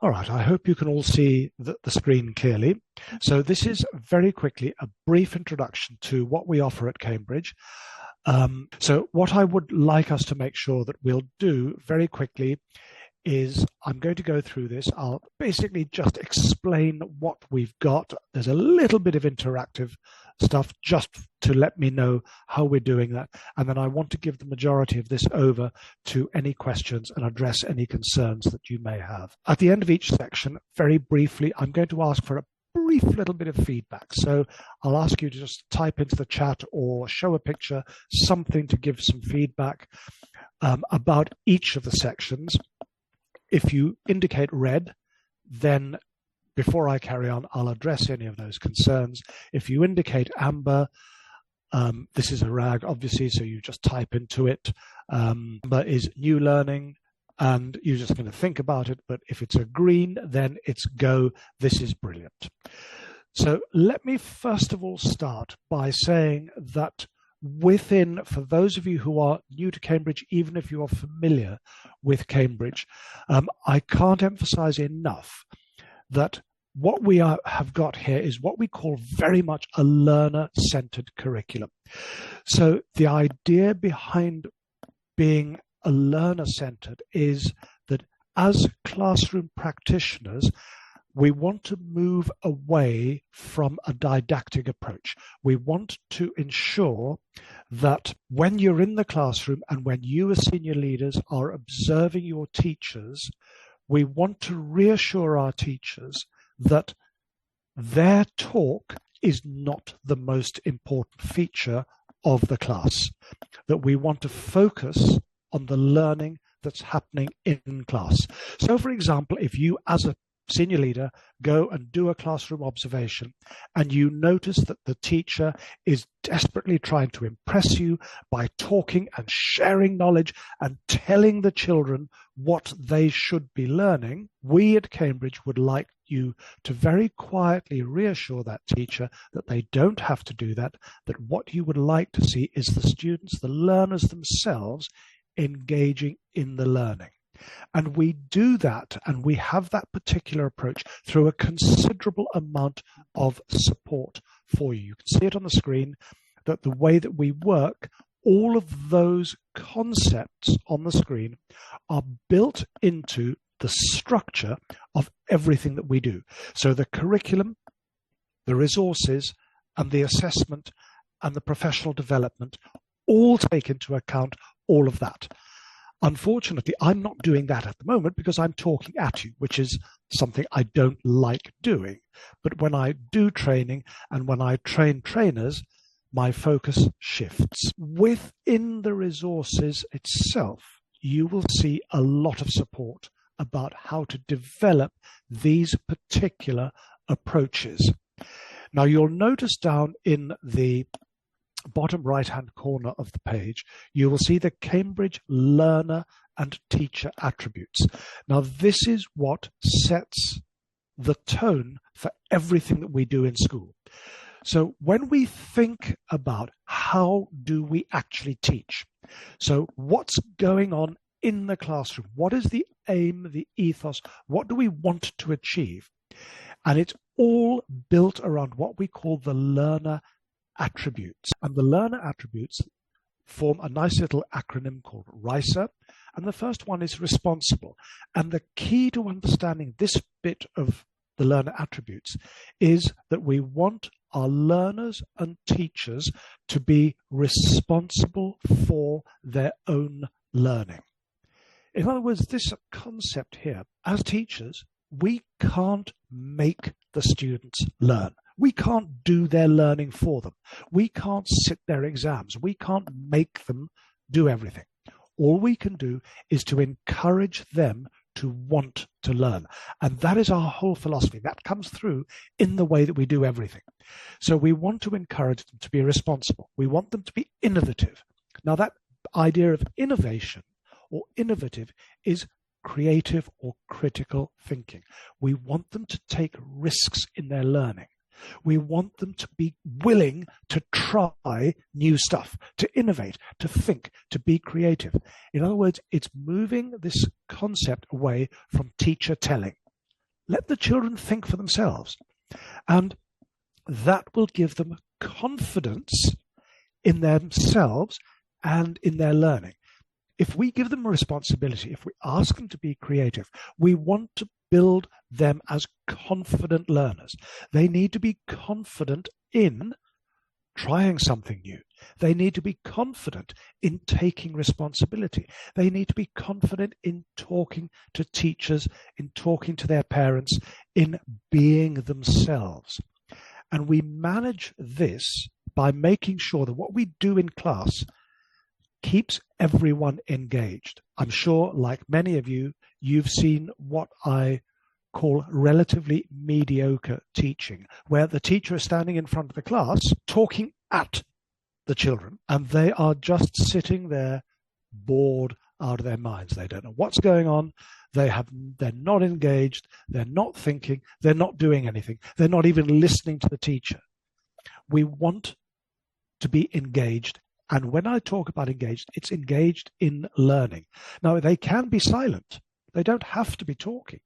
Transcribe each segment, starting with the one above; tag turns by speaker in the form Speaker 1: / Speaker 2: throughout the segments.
Speaker 1: All right, I hope you can all see the screen clearly. So this is very quickly a brief introduction to what we offer at Cambridge. So what I would like us to make sure that we'll do very quickly is I'm going to go through this. I'll basically just explain what we've got. There's a little bit of interactive stuff just to let me know how we're doing that. And then I want to give the majority of this over to any questions and address any concerns that you may have. At the end of each section, very briefly, I'm going to ask for a brief little bit of feedback. So I'll ask you to just type into the chat or show a picture, something to give some feedback about each of the sections. If you indicate red, then before I carry on, I'll address any of those concerns. If you indicate amber, this is a RAG, obviously, so you just type into it. Amber is new learning, and you're just going to think about it. But if it's a green, then it's go. This is brilliant. So let me first of all start by saying that for those of you who are new to Cambridge, even if you are familiar with Cambridge, I can't emphasize enough that what we have got here is what we call very much a learner-centered curriculum. So the idea behind being a learner-centered is that as classroom practitioners, we want to move away from a didactic approach. We want to ensure that when you're in the classroom and when you as senior leaders are observing your teachers, we want to reassure our teachers that their talk is not the most important feature of the class, that we want to focus on the learning that's happening in class. So, for example, if you as a senior leader go and do a classroom observation and you notice that the teacher is desperately trying to impress you by talking and sharing knowledge and telling the children what they should be learning, we at Cambridge would like you to very quietly reassure that teacher that they don't have to do that, that what you would like to see is the students, the learners themselves, engaging in the learning. And we do that, and we have that particular approach through a considerable amount of support for you. You can see it on the screen, that the way that we work, all of those concepts on the screen are built into the structure of everything that we do. So the curriculum, the resources, and the assessment, and the professional development all take into account all of that. Unfortunately, I'm not doing that at the moment because I'm talking at you, which is something I don't like doing. But when I do training and when I train trainers, my focus shifts. Within the resources itself, you will see a lot of support about how to develop these particular approaches. Now, you'll notice down in the bottom right-hand corner of the page, you will see the Cambridge learner and teacher attributes. Now, this is what sets the tone for everything that we do in school. So when we think about how do we actually teach, so what's going on in the classroom, what is the aim, the ethos, what do we want to achieve? And it's all built around what we call the learner attributes. And the learner attributes form a nice little acronym called RISA. And the first one is responsible. And the key to understanding this bit of the learner attributes is that we want our learners and teachers to be responsible for their own learning. In other words, this concept here, as teachers, we can't make the students learn. We can't do their learning for them. We can't sit their exams. We can't make them do everything. All we can do is to encourage them to want to learn. And that is our whole philosophy. That comes through in the way that we do everything. So we want to encourage them to be responsible. We want them to be innovative. Now, that idea of innovation or innovative is creative or critical thinking. We want them to take risks in their learning. We want them to be willing to try new stuff, to innovate, to think, to be creative. In other words, it's moving this concept away from teacher telling. Let the children think for themselves. And that will give them confidence in themselves and in their learning. If we give them a responsibility, if we ask them to be creative, we want to build them as confident learners. They need to be confident in trying something new. They need to be confident in taking responsibility. They need to be confident in talking to teachers, in talking to their parents, in being themselves. And we manage this by making sure that what we do in class keeps everyone engaged. I'm sure, like many of you, you've seen what I call relatively mediocre teaching, where the teacher is standing in front of the class talking at the children, and they are just sitting there bored out of their minds. They don't know what's going on. They're not engaged. They're not thinking. They're not doing anything. They're not even listening to the teacher. We want to be engaged. And when I talk about engaged, it's engaged in learning. Now, they can be silent. They don't have to be talking,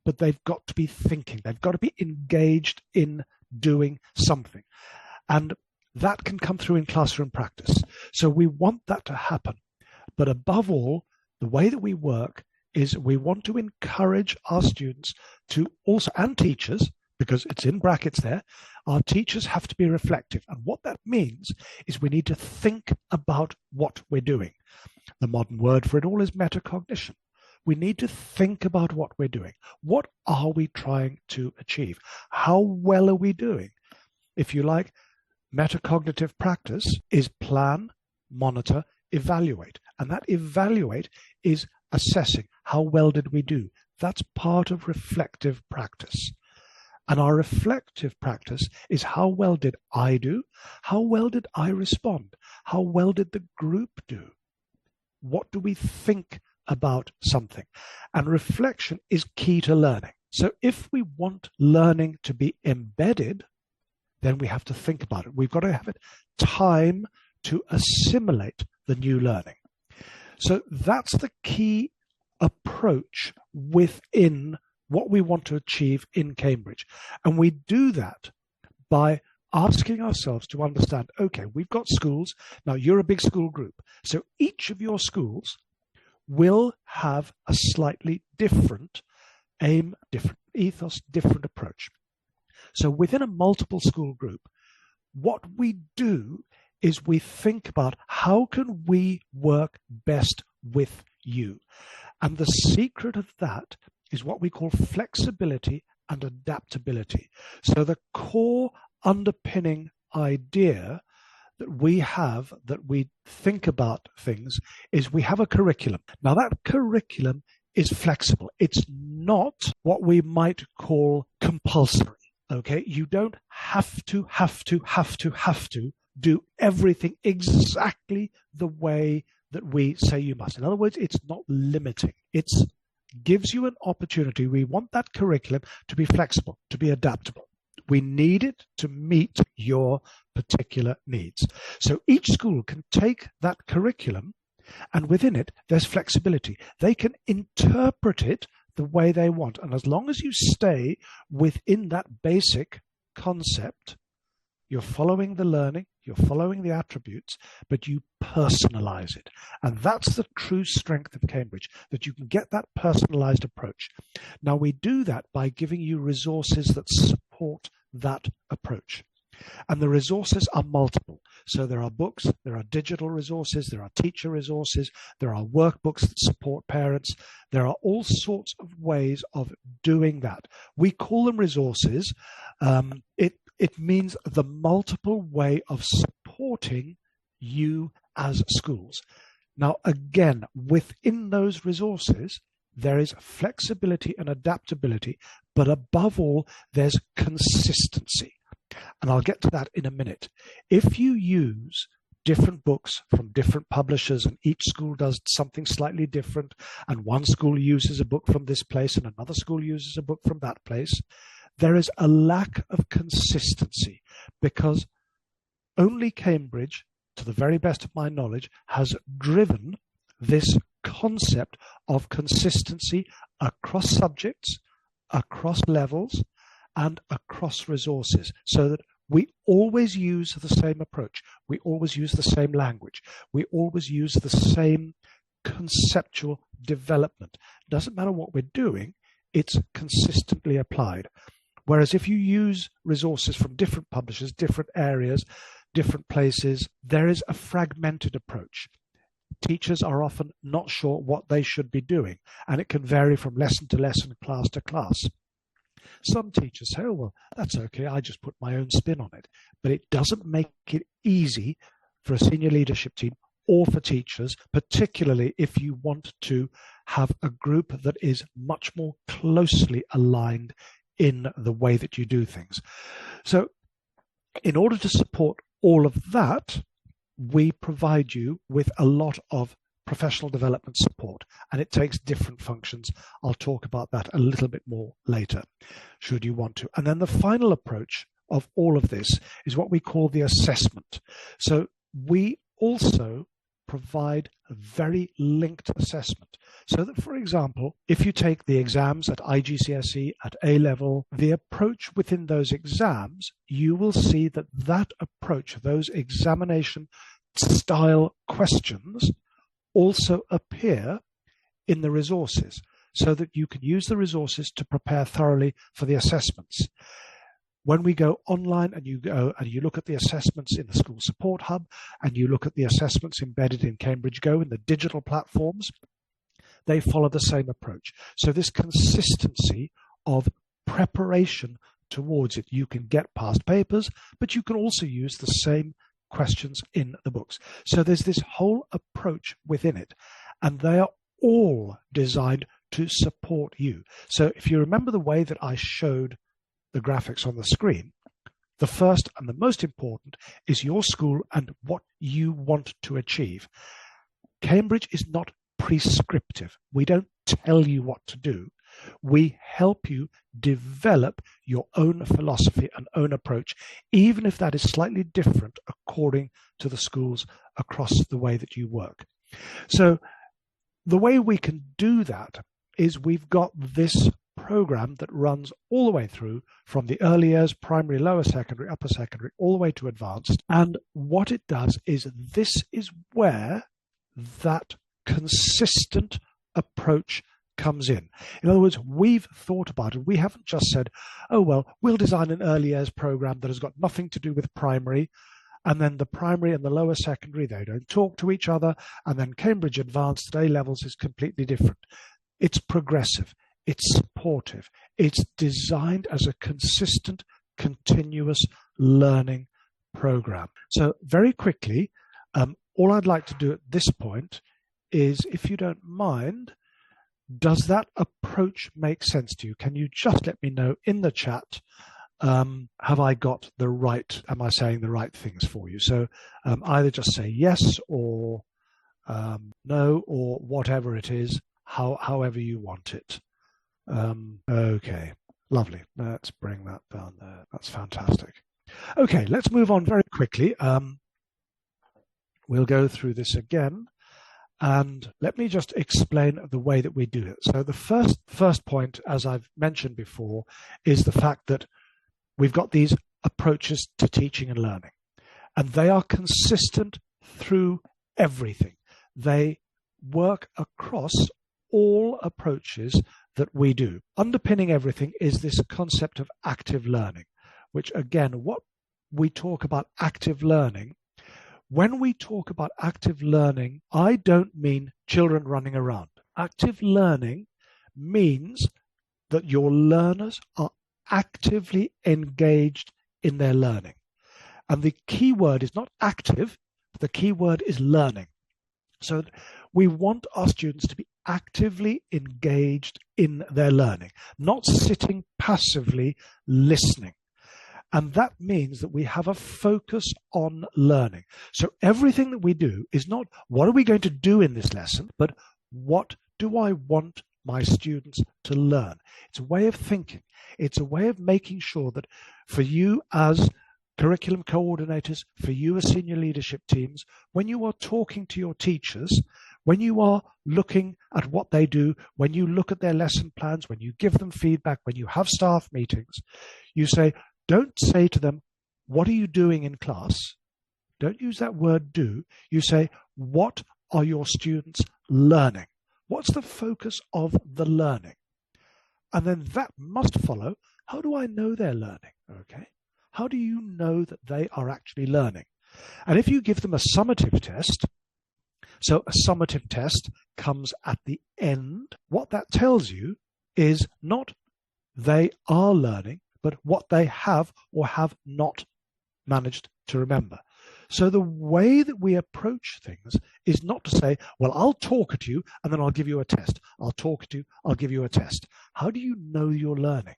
Speaker 1: but they've got to be thinking. They've got to be engaged in doing something. And that can come through in classroom practice. So we want that to happen. But above all, the way that we work is we want to encourage our students to also, and teachers, because it's in brackets there, our teachers have to be reflective. And what that means is we need to think about what we're doing. The modern word for it all is metacognition. We need to think about what we're doing. What are we trying to achieve? How well are we doing? If you like, metacognitive practice is plan, monitor, evaluate. And that evaluate is assessing how well did we do. That's part of reflective practice. And our reflective practice is how well did I do? How well did I respond? How well did the group do? What do we think about something? And reflection is key to learning. So if we want learning to be embedded, then we have to think about it. We've got to have it time to assimilate the new learning. So that's the key approach within what we want to achieve in Cambridge. And we do that by asking ourselves to understand, okay, we've got schools. Now, you're a big school group. So each of your schools will have a slightly different aim, different ethos, different approach. So within a multiple school group, what we do is we think about how can we work best with you. And the secret of that is what we call flexibility and adaptability. So the core underpinning idea that we have, that we think about things, is we have a curriculum. Now that curriculum is flexible. It's not what we might call compulsory. Okay, you don't have to do everything exactly the way that we say you must. In other words, it's not limiting. It gives you an opportunity. We want that curriculum to be flexible, to be adaptable. We need it to meet your particular needs. So each school can take that curriculum, and within it, there's flexibility. They can interpret it the way they want. And as long as you stay within that basic concept, you're following the learning, you're following the attributes, but you personalize it. And that's the true strength of Cambridge, that you can get that personalized approach. Now, we do that by giving you resources that support that approach. And the resources are multiple. So there are books, there are digital resources, there are teacher resources, there are workbooks that support parents. There are all sorts of ways of doing that. We call them resources. It means the multiple way of supporting you as schools. Now, again, within those resources, there is flexibility and adaptability, but above all, there's consistency. And I'll get to that in a minute. If you use different books from different publishers and each school does something slightly different, and one school uses a book from this place and another school uses a book from that place, there is a lack of consistency, because only Cambridge, to the very best of my knowledge, has driven this concept of consistency across subjects, across levels and across resources, so that we always use the same approach. We always use the same language. We always use the same conceptual development. Doesn't matter what we're doing, it's consistently applied. Whereas if you use resources from different publishers, different areas, different places, there is a fragmented approach. Teachers are often not sure what they should be doing, and it can vary from lesson to lesson, class to class. Some teachers say, oh, well, that's okay, I just put my own spin on it. But it doesn't make it easy for a senior leadership team or for teachers, particularly if you want to have a group that is much more closely aligned in the way that you do things. So in order to support all of that, we provide you with a lot of professional development support, and it takes different functions. I'll talk about that a little bit more later, should you want to. And then the final approach of all of this is what we call the assessment. So we also provide a very linked assessment, so that, for example, if you take the exams at IGCSE, at A-level, the approach within those exams, you will see that that approach, those examination style questions, also appear in the resources, so that you can use the resources to prepare thoroughly for the assessments. When we go online and you go and you look at the assessments in the School Support Hub, and you look at the assessments embedded in Cambridge Go in the digital platforms, they follow the same approach. So this consistency of preparation towards it, you can get past papers, but you can also use the same questions in the books. So there's this whole approach within it, and they are all designed to support you. So if you remember the way that I showed the graphics on the screen, the first and the most important is your school and what you want to achieve. Cambridge is not prescriptive. We don't tell you what to do. We help you develop your own philosophy and own approach, even if that is slightly different according to the schools across the way that you work. So the way we can do that is we've got this program that runs all the way through from the early years, primary, lower secondary, upper secondary, all the way to advanced. And what it does is this is where that consistent approach comes in. In other words, we've thought about it. We haven't just said, oh, well, we'll design an early years program that has got nothing to do with primary, and then the primary and the lower secondary, they don't talk to each other, and then Cambridge Advanced at A-levels is completely different. It's progressive. It's supportive. It's designed as a consistent, continuous learning program. So very quickly, all I'd like to do at this point is, if you don't mind, does that approach make sense to you? Can you just let me know in the chat, have I got the right, am I saying the right things for you? So either just say yes or no, or whatever it is, however you want it. Okay, lovely. Let's bring that down there. That's fantastic. Okay, let's move on very quickly. We'll go through this again, and let me just explain the way that we do it. So the first point, as I've mentioned before, is the fact that we've got these approaches to teaching and learning, and they are consistent through everything. They work across all approaches that we do. Underpinning everything is this concept of active learning, which, again, what we talk about active learning, when we talk about active learning, I don't mean children running around. Active learning means that your learners are actively engaged in their learning. And the key word is not active, the key word is learning. So we want our students to be actively engaged in their learning, not sitting passively listening. And that means that we have a focus on learning. So everything that we do is not what are we going to do in this lesson, but what do I want my students to learn? It's a way of thinking. It's a way of making sure that for you as curriculum coordinators, for you as senior leadership teams, when you are talking to your teachers, when you are looking at what they do, when you look at their lesson plans, when you give them feedback, when you have staff meetings, you say, don't say to them, what are you doing in class? Don't use that word do. You say, what are your students learning? What's the focus of the learning? And then that must follow, how do I know they're learning? Okay. How do you know that they are actually learning? And if you give them a summative test, so a summative test comes at the end, what that tells you is not they are learning, but what they have or have not managed to remember. So the way that we approach things is not to say, well, I'll talk at you and then I'll give you a test. I'll talk at you, I'll give you a test. How do you know you're learning?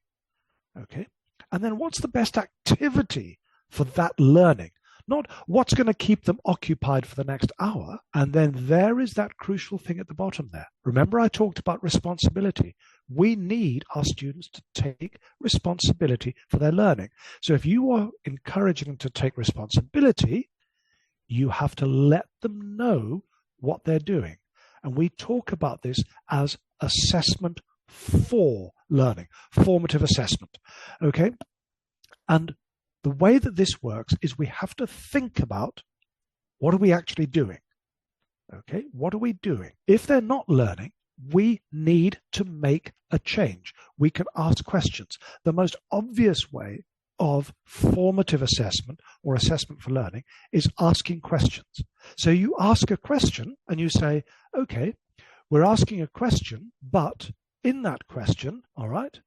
Speaker 1: Okay. And then what's the best activity for that learning? Not what's going to keep them occupied for the next hour. And then there is that crucial thing at the bottom there. Remember, I talked about responsibility. We need our students to take responsibility for their learning. So if you are encouraging them to take responsibility, you have to let them know what they're doing. And we talk about this as assessment for learning, formative assessment. Okay? And the way that this works is we have to think about, what are we actually doing? Okay, what are we doing? If they're not learning, we need to make a change. We can ask questions. The most obvious way of formative assessment or assessment for learning is asking questions. So you ask a question and you say, okay, we're asking a question, but in that question, all right,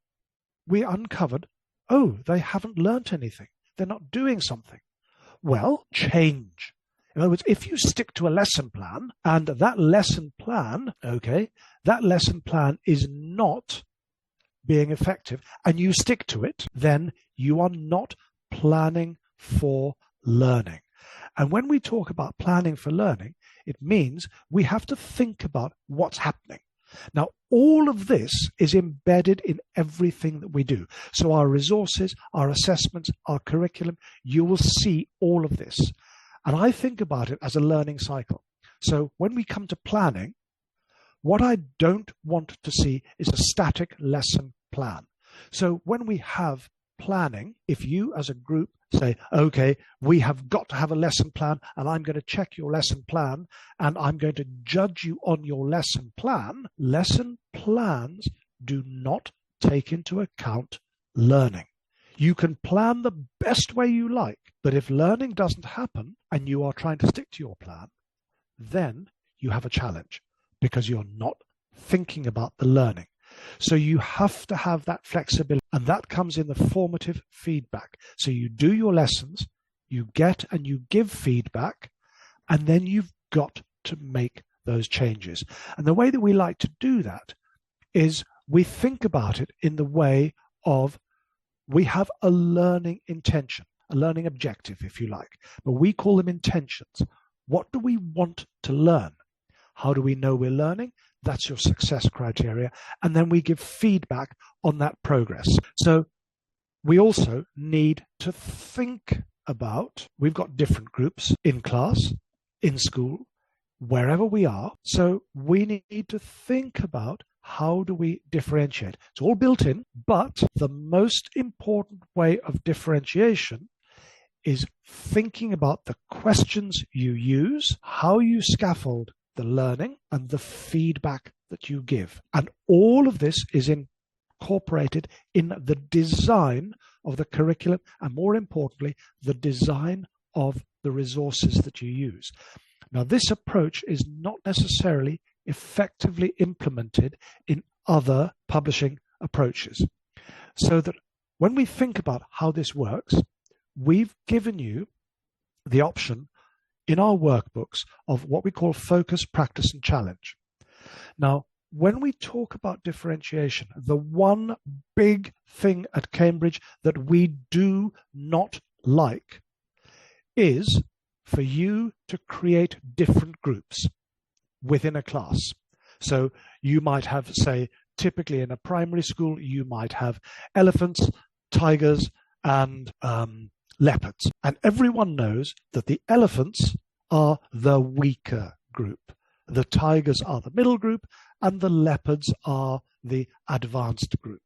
Speaker 1: we uncovered, oh, they haven't learnt anything. They're not doing something. Well, change. In other words, if you stick to a lesson plan and that lesson plan, okay, that lesson plan is not being effective and you stick to it, then you are not planning for learning. And when we talk about planning for learning, it means we have to think about what's happening. Now, all of this is embedded in everything that we do. So our resources, our assessments, our curriculum, you will see all of this. And I think about it as a learning cycle. So when we come to planning, what I don't want to see is a static lesson plan. So when we have planning, if you as a group say, okay, we have got to have a lesson plan and I'm going to check your lesson plan and I'm going to judge you on your lesson plan, lesson plans do not take into account learning. You can plan the best way you like, but if learning doesn't happen and you are trying to stick to your plan, then you have a challenge because you're not thinking about the learning. So you have to have that flexibility, and that comes in the formative feedback. So you do your lessons, you get and you give feedback, and then you've got to make those changes. And the way that we like to do that is we think about it in the way of we have a learning intention, a learning objective, if you like, but we call them intentions. What do we want to learn? How do we know we're learning? That's your success criteria. And then we give feedback on that progress. So we also need to think about, we've got different groups in class, in school, wherever we are. So we need to think about how do we differentiate. It's all built in, but the most important way of differentiation is thinking about the questions you use, how you scaffold the learning, and the feedback that you give. And all of this is incorporated in the design of the curriculum and, more importantly, the design of the resources that you use. Now, this approach is not necessarily effectively implemented in other publishing approaches. So that when we think about how this works, we've given you the option in our workbooks of what we call focus, practice, and challenge. Now, when we talk about differentiation, the one big thing at Cambridge that we do not like is for you to create different groups within a class. So you might have, say, typically in a primary school, you might have elephants, tigers, and leopards. And everyone knows that the elephants are the weaker group. the tigers are the middle group, and the leopards are the advanced group.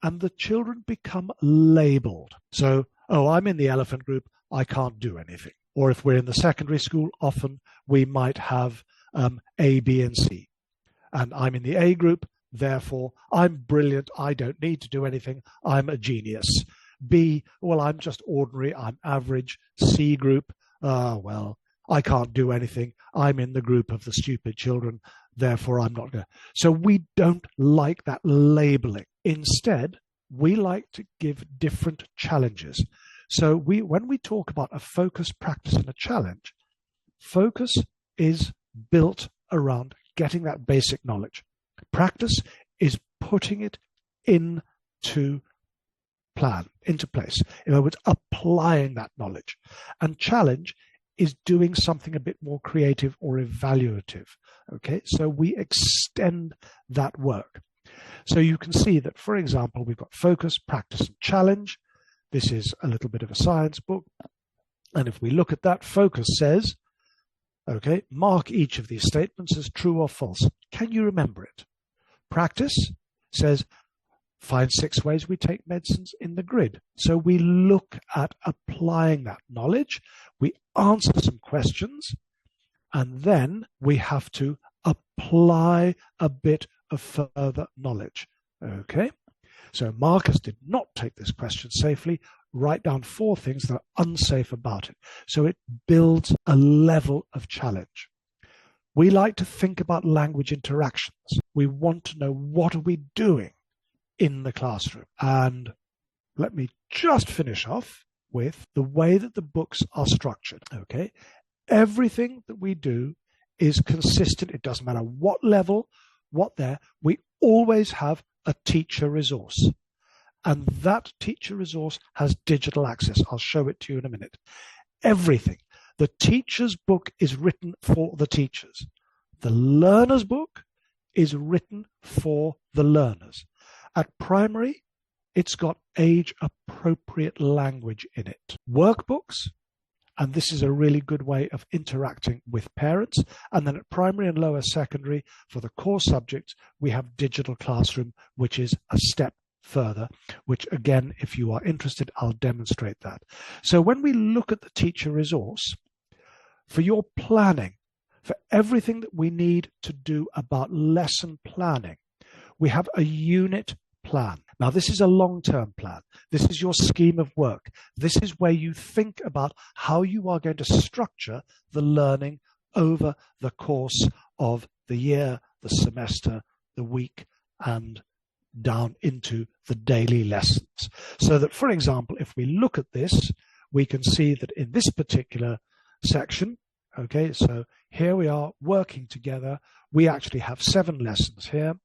Speaker 1: And the children become labeled. So, oh, I'm in the elephant group, I can't do anything. Or if we're in the secondary school, often we might have A, B, and C. And I'm in the A group, therefore I'm brilliant, I don't need to do anything, I'm a genius. B, well, I'm just ordinary, I'm average. C group, well, I can't do anything, I'm in the group of the stupid children, therefore I'm not going to. So we don't like that labeling. Instead, we like to give different challenges. So when we talk about a focus, practice, and a challenge, focus is built around getting that basic knowledge. Practice is putting it into place. In other words, applying that knowledge. And challenge is doing something a bit more creative or evaluative. Okay, so we extend that work. So you can see that, for example, we've got focus, practice, and challenge. This is a little bit of a science book. And if we look at that, focus says, okay, mark each of these statements as true or false. Can you remember it? Practice says, find 6 ways we take medicines in the grid. So we look at applying that knowledge, we answer some questions, and then we have to apply a bit of further knowledge. Okay, so Marcus did not take this question safely. Write down 4 things that are unsafe about it. So it builds a level of challenge. We like to think about language interactions. We want to know, what are we doing in the classroom? And let me just finish off with the way that the books are structured. Okay, everything that we do is consistent. It doesn't matter what level, what there. We always have a teacher resource. And that teacher resource has digital access. I'll show it to you in a minute. Everything. The teacher's book is written for the teachers. The learner's book is written for the learners. At primary, it's got age-appropriate language in it. Workbooks, and this is a really good way of interacting with parents. And then at primary and lower secondary, for the core subjects, we have digital classroom, which is a step further, which again, if you are interested, I'll demonstrate that. So when we look at the teacher resource, for your planning, for everything that we need to do about lesson planning, we have a unit plan. Now, this is a long-term plan. This is your scheme of work. This is where you think about how you are going to structure the learning over the course of the year, the semester, the week, and down into the daily lessons. So that, for example, if we look at this, we can see that in this particular section, okay, so here we are working together. We actually have 7 lessons here,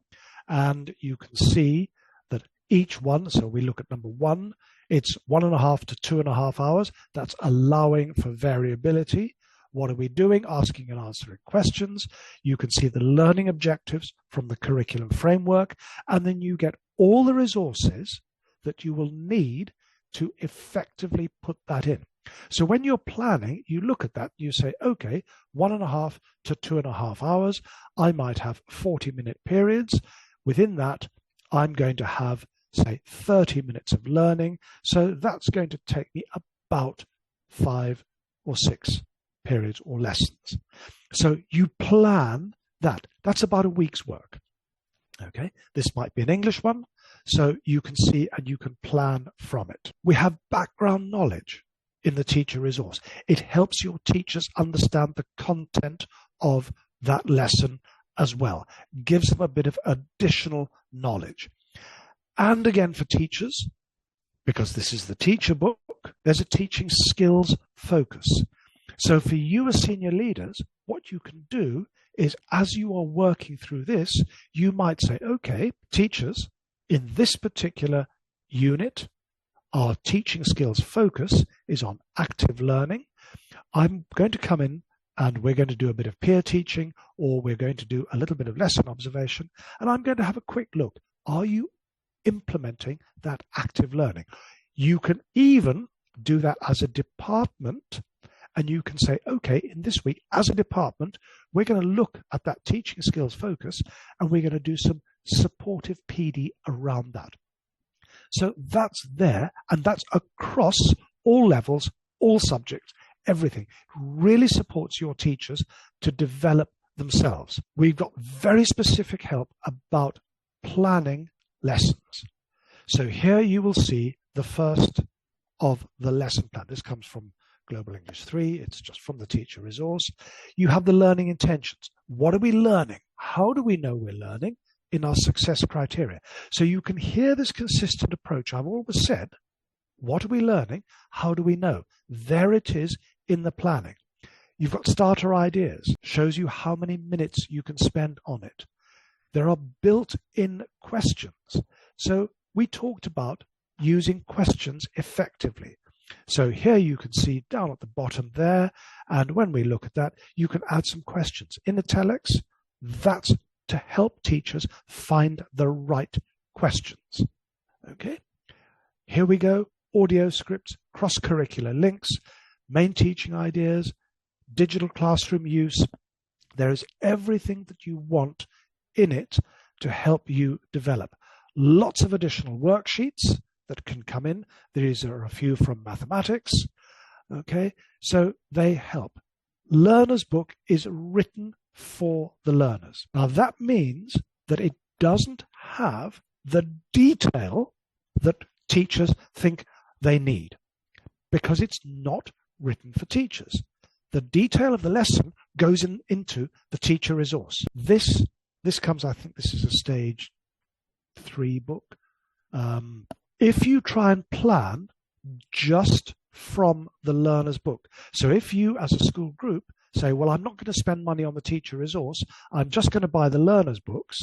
Speaker 1: and you can see that each one, so we look at number 1, it's 1.5 to 2.5 hours. That's allowing for variability. What are we doing? Asking and answering questions. You can see the learning objectives from the curriculum framework, and then you get all the resources that you will need to effectively put that in. So when you're planning, you look at that, you say, okay, 1.5 to 2.5 hours. I might have 40-minute periods. Within that, I'm going to have, say, 30 minutes of learning. So that's going to take me about 5 or 6 periods or lessons. So you plan that. That's about a week's work. Okay, this might be an English one, so you can see and you can plan from it. We have background knowledge in the teacher resource. It helps your teachers understand the content of that lesson as well. Gives them a bit of additional knowledge. And again, for teachers, because this is the teacher book, there's a teaching skills focus. So for you as senior leaders, what you can do is, as you are working through this, you might say, okay, teachers, in this particular unit, our teaching skills focus is on active learning. I'm going to come in and we're going to do a bit of peer teaching, or we're going to do a little bit of lesson observation, and I'm going to have a quick look. Are you implementing that active learning? You can even do that as a department And you can say, okay, in this week, as a department, we're going to look at that teaching skills focus, and we're going to do some supportive PD around that. So that's there, and that's across all levels, all subjects, everything. Really supports your teachers to develop themselves. We've got very specific help about planning lessons. So here you will see the first of the lesson plan. This comes from Global English 3. It's just from the teacher resource. You have the learning intentions. What are we learning? How do we know we're learning? In our success criteria. So you can hear this consistent approach. I've always said, what are we learning? How do we know? There it is in the planning. You've got starter ideas, shows you how many minutes you can spend on it. There are built-in questions. So we talked about using questions effectively. So here you can see down at the bottom there, and when we look at that, you can add some questions. In italics, that's to help teachers find the right questions. Okay, here we go. Audio scripts, cross-curricular links, main teaching ideas, digital classroom use. There is everything that you want in it to help you develop. Lots of additional worksheets that can come in. These are a few from mathematics. Okay, so they help. Learner's book is written for the learners. Now that means that it doesn't have the detail that teachers think they need, because it's not written for teachers. The detail of the lesson goes into the teacher resource. This comes, I think this is a stage 3 book. If you try and plan just from the learner's book, so if you as a school group say, well, I'm not going to spend money on the teacher resource, I'm just going to buy the learner's books,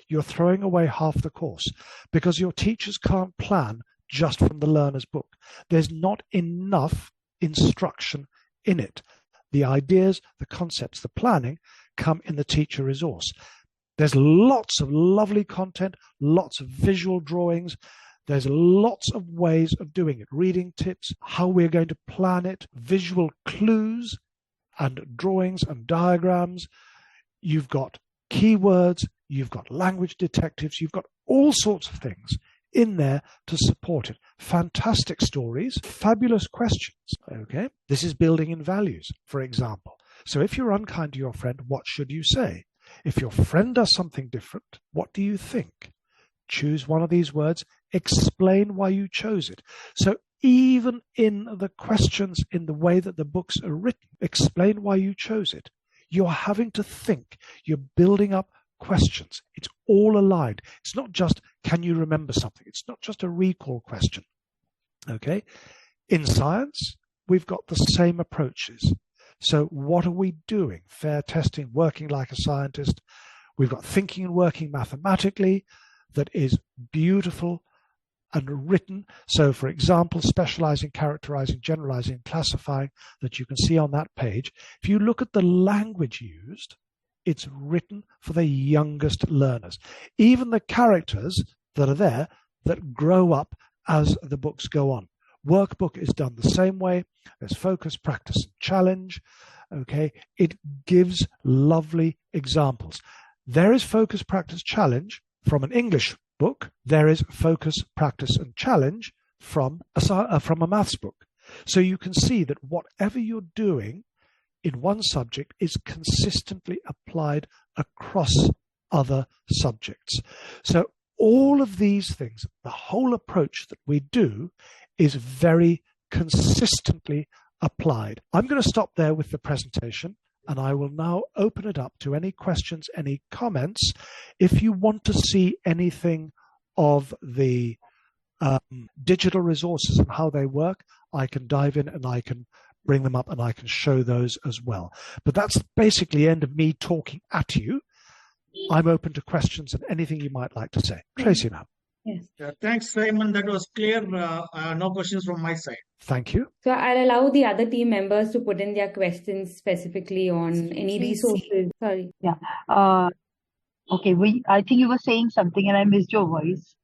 Speaker 1: you're throwing away half the course, because your teachers can't plan just from the learner's book. There's not enough instruction in it. The ideas, the concepts, the planning come in the teacher resource. There's lots of lovely content, lots of visual drawings. There's lots of ways of doing it. Reading tips, how we're going to plan it, visual clues and drawings and diagrams. You've got keywords, you've got language detectives, you've got all sorts of things in there to support it. Fantastic stories, fabulous questions. Okay, this is building in values, for example. So if you're unkind to your friend, what should you say? If your friend does something different, what do you think? Choose one of these words, explain why you chose it. So even in the questions, in the way that the books are written, explain why you chose it. You're having to think. You're building up questions. It's all aligned. It's not just, can you remember something? It's not just a recall question. Okay? In science, we've got the same approaches. So what are we doing? Fair testing, working like a scientist. We've got thinking and working mathematically that is beautiful and written. So, for example, specializing, characterizing, generalizing, classifying that you can see on that page. If you look at the language used, it's written for the youngest learners. Even the characters that are there that grow up as the books go on. Workbook is done the same way. There's focus, practice, and challenge. Okay, it gives lovely examples. There is focus, practice, challenge from an English book. There is focus, practice, and challenge from a maths book. So you can see that whatever you're doing in one subject is consistently applied across other subjects. So all of these things, the whole approach that we do is very consistently applied. I'm going to stop there with the presentation, and I will now open it up to any questions, any comments. If you want to see anything of the digital resources and how they work, I can dive in and I can bring them up and I can show those as well. But that's basically the end of me talking at you. I'm open to questions and anything you might like to say. Tracy, ma'am.
Speaker 2: Yes. Thanks, Simon. That was clear. No questions from my side.
Speaker 1: Thank you.
Speaker 3: So I'll allow the other team members to put in their questions specifically on any resources. Sorry.
Speaker 4: Yeah. Okay. I think you were saying something and I missed your voice.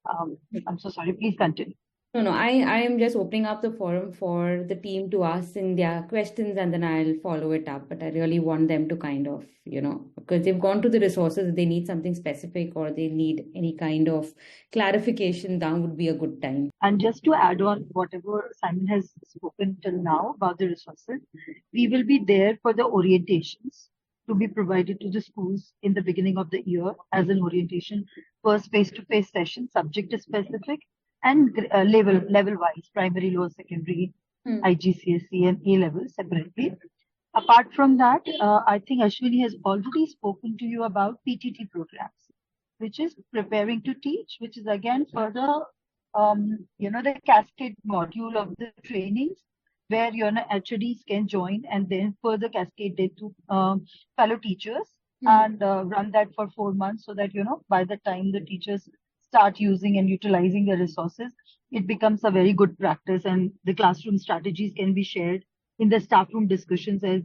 Speaker 4: I'm so sorry. Please continue.
Speaker 3: No, I am just opening up the forum for the team to ask in their questions and then I'll follow it up. But I really want them to kind of, because they've gone to the resources, they need something specific or they need any kind of clarification, that would be a good time.
Speaker 4: And just to add on whatever Simon has spoken till now about the resources, we will be there for the orientations to be provided to the schools in the beginning of the year as an orientation, first face-to-face session, subject specific and level wise, primary, lower secondary, IGCSE and A level separately. Apart from that, I think Ashwini has already spoken to you about PTT programs, which is preparing to teach, which is again further, the cascade module of the trainings where HODs can join and then further cascade it to fellow teachers and run that for 4 months so that, by the time the teachers start using and utilizing the resources, it becomes a very good practice and the classroom strategies can be shared in the staff room discussions as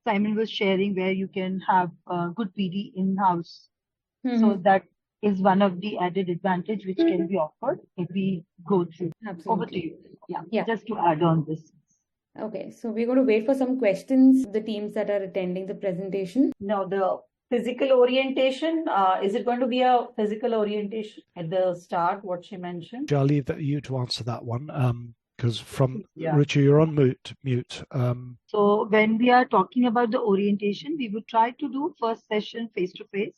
Speaker 4: Simon was sharing, where you can have good PD in-house. So that is one of the added advantage which can be offered if we go through.
Speaker 3: Absolutely.
Speaker 4: Over to you. Yeah, just to add on this.
Speaker 3: Okay, so we're going to wait for some questions, the teams that are attending the presentation.
Speaker 5: Now, the physical orientation, is it going to be a physical orientation at the start, what she mentioned?
Speaker 1: I'll leave you to answer that one, because from Ruchi, you're on mute.
Speaker 4: So when we are talking about the orientation, we would try to do first session face-to-face,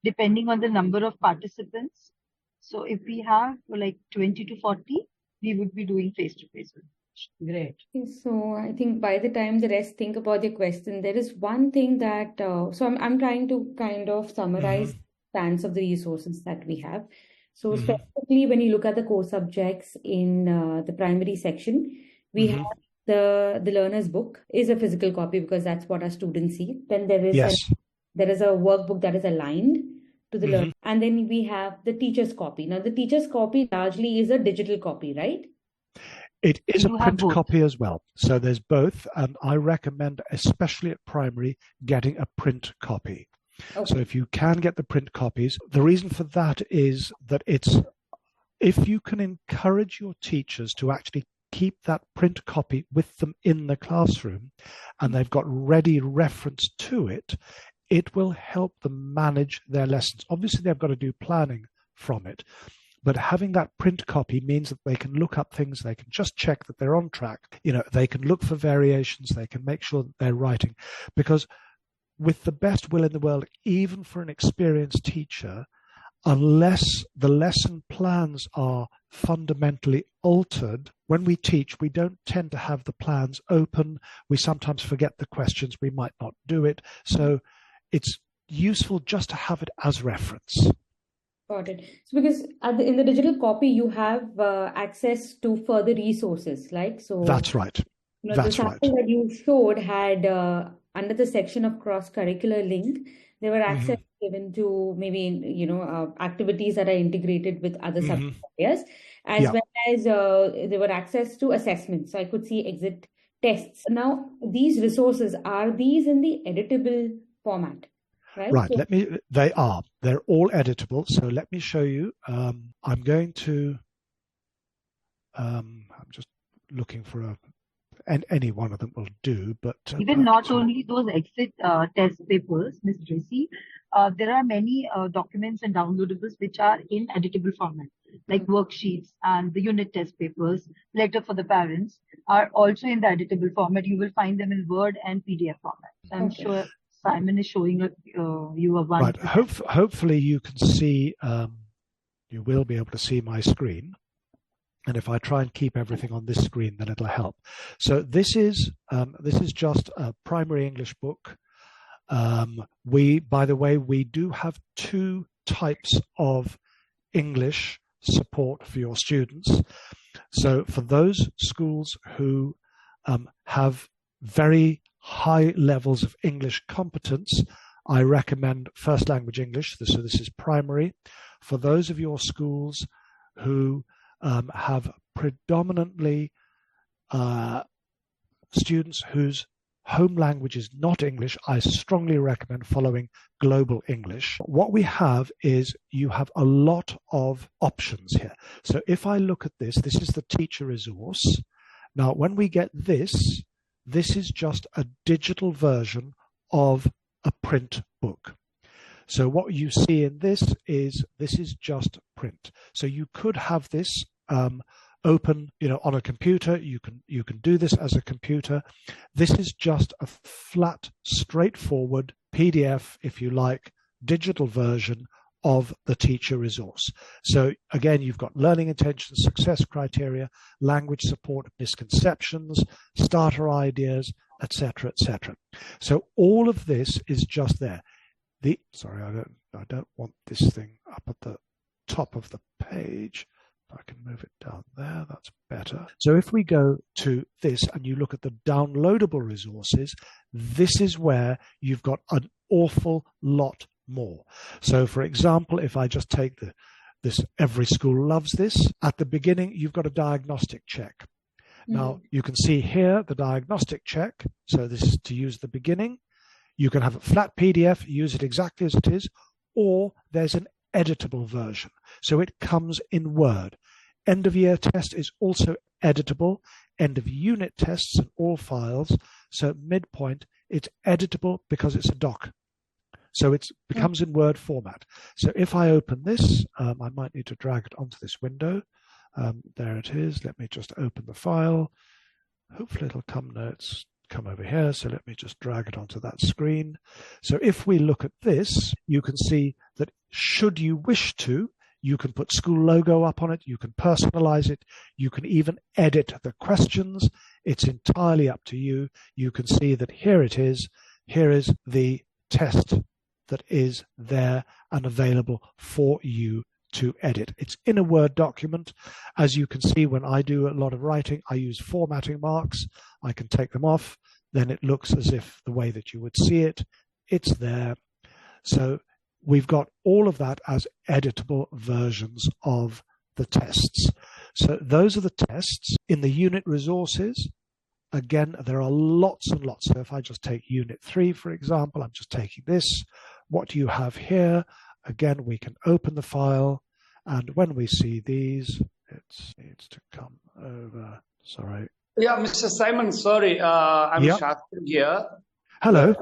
Speaker 4: depending on the number of participants. So if we have like 20 to 40, we would be doing face-to-face.
Speaker 5: Great.
Speaker 3: So I think by the time the rest think about their question, there is one thing that, so I'm trying to kind of summarize spans of the resources that we have. So specifically, when you look at the core subjects in the primary section, we have the learner's book is a physical copy because that's what our students see. Then there is there is a workbook that is aligned to the learner. And then we have the teacher's copy. Now, the teacher's copy largely is a digital copy, right?
Speaker 1: It is a print copy as well. So there's both. And I recommend, especially at primary, getting a print copy. Okay. So if you can get the print copies, the reason for that is that if you can encourage your teachers to actually keep that print copy with them in the classroom and they've got ready reference to it, it will help them manage their lessons. Obviously, they've got to do planning from it. But having that print copy means that they can look up things, they can just check that they're on track. They can look for variations, they can make sure that they're writing. Because with the best will in the world, even for an experienced teacher, unless the lesson plans are fundamentally altered, when we teach, we don't tend to have the plans open. We sometimes forget the questions, we might not do it. So it's useful just to have it as reference.
Speaker 3: Got it. So because in the digital copy, you have access to further resources, like so.
Speaker 1: That's right.
Speaker 3: The sample that you showed had under the section of cross-curricular link, there were access given to maybe activities that are integrated with other subject areas, as well as there were access to assessments. So I could see exit tests. Now, these resources, are these in the editable format? Right.
Speaker 1: So, they're all editable. So let me show you. I'm just looking for any one of them will do, but
Speaker 4: even not only those exit test papers, Ms. Tracy, there are many documents and downloadables which are in editable format, like worksheets and the unit test papers, letter for the parents are also in the editable format. You will find them in Word and PDF format. I'm sure Simon is showing you a one.
Speaker 1: Right. Hopefully you can see, you will be able to see my screen. And if I try and keep everything on this screen, then it'll help. So this is just a primary English book. By the way, we do have 2 types of English support for your students. So for those schools who have very high levels of English competence, I recommend first language English. So this is primary. For those of your schools who have predominantly students whose home language is not English, I strongly recommend following Global English. What we have is you have a lot of options here. So if I look at this, this is the teacher resource. Now, when we get this, this is just a digital version of a print book. So what you see in this is just print. So you could have this open, on a computer. You can do this as a computer. This is just a flat, straightforward PDF, if you like, digital version of the teacher resource. So again, you've got learning intentions, success criteria, language support, misconceptions, starter ideas, etc., etc. So all of this is just there. Sorry, I don't want this thing up at the top of the page. I can move it down there, that's better. So if we go to this and you look at the downloadable resources, this is where you've got an awful lot more. So for example, if I just take this Every School Loves This, at the beginning, you've got a diagnostic check. Now, you can see here the diagnostic check. So this is to use the beginning. You can have a flat PDF, use it exactly as it is, or there's an editable version. So it comes in Word. End of year test is also editable. End of unit tests and all files. So midpoint, it's editable because it's a doc. So it becomes in Word format. So if I open this, I might need to drag it onto this window. There it is. Let me just open the file. Hopefully it'll come. No, it's come over here. So let me just drag it onto that screen. So if we look at this, you can see that should you wish to, you can put school logo up on it. You can personalize it. You can even edit the questions. It's entirely up to you. You can see that here it is. Here is the test that is there and available for you to edit. It's in a Word document. As you can see, when I do a lot of writing, I use formatting marks. I can take them off. Then it looks as if the way that you would see it, it's there. So we've got all of that as editable versions of the tests. So those are the tests. In the unit resources, again, there are lots and lots. So if I just take Unit 3, for example, I'm just taking this. What do you have here? Again, we can open the file, and when we see these, it needs to come over. Sorry.
Speaker 6: Yeah, Mr. Simon, sorry, I'm Shastri here.
Speaker 1: Hello.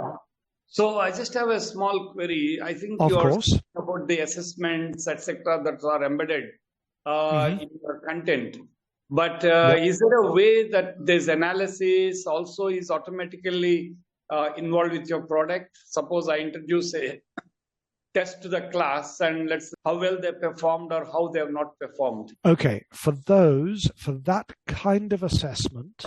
Speaker 6: So I just have a small query. I think
Speaker 1: of
Speaker 6: you are
Speaker 1: course.
Speaker 6: talking about the assessments, etc., that are embedded in your content. But is there a way that this analysis also is automatically involved with your product? Suppose I introduce a test to the class and let's see how well they performed or how they have not performed.
Speaker 1: Okay, for that kind of assessment,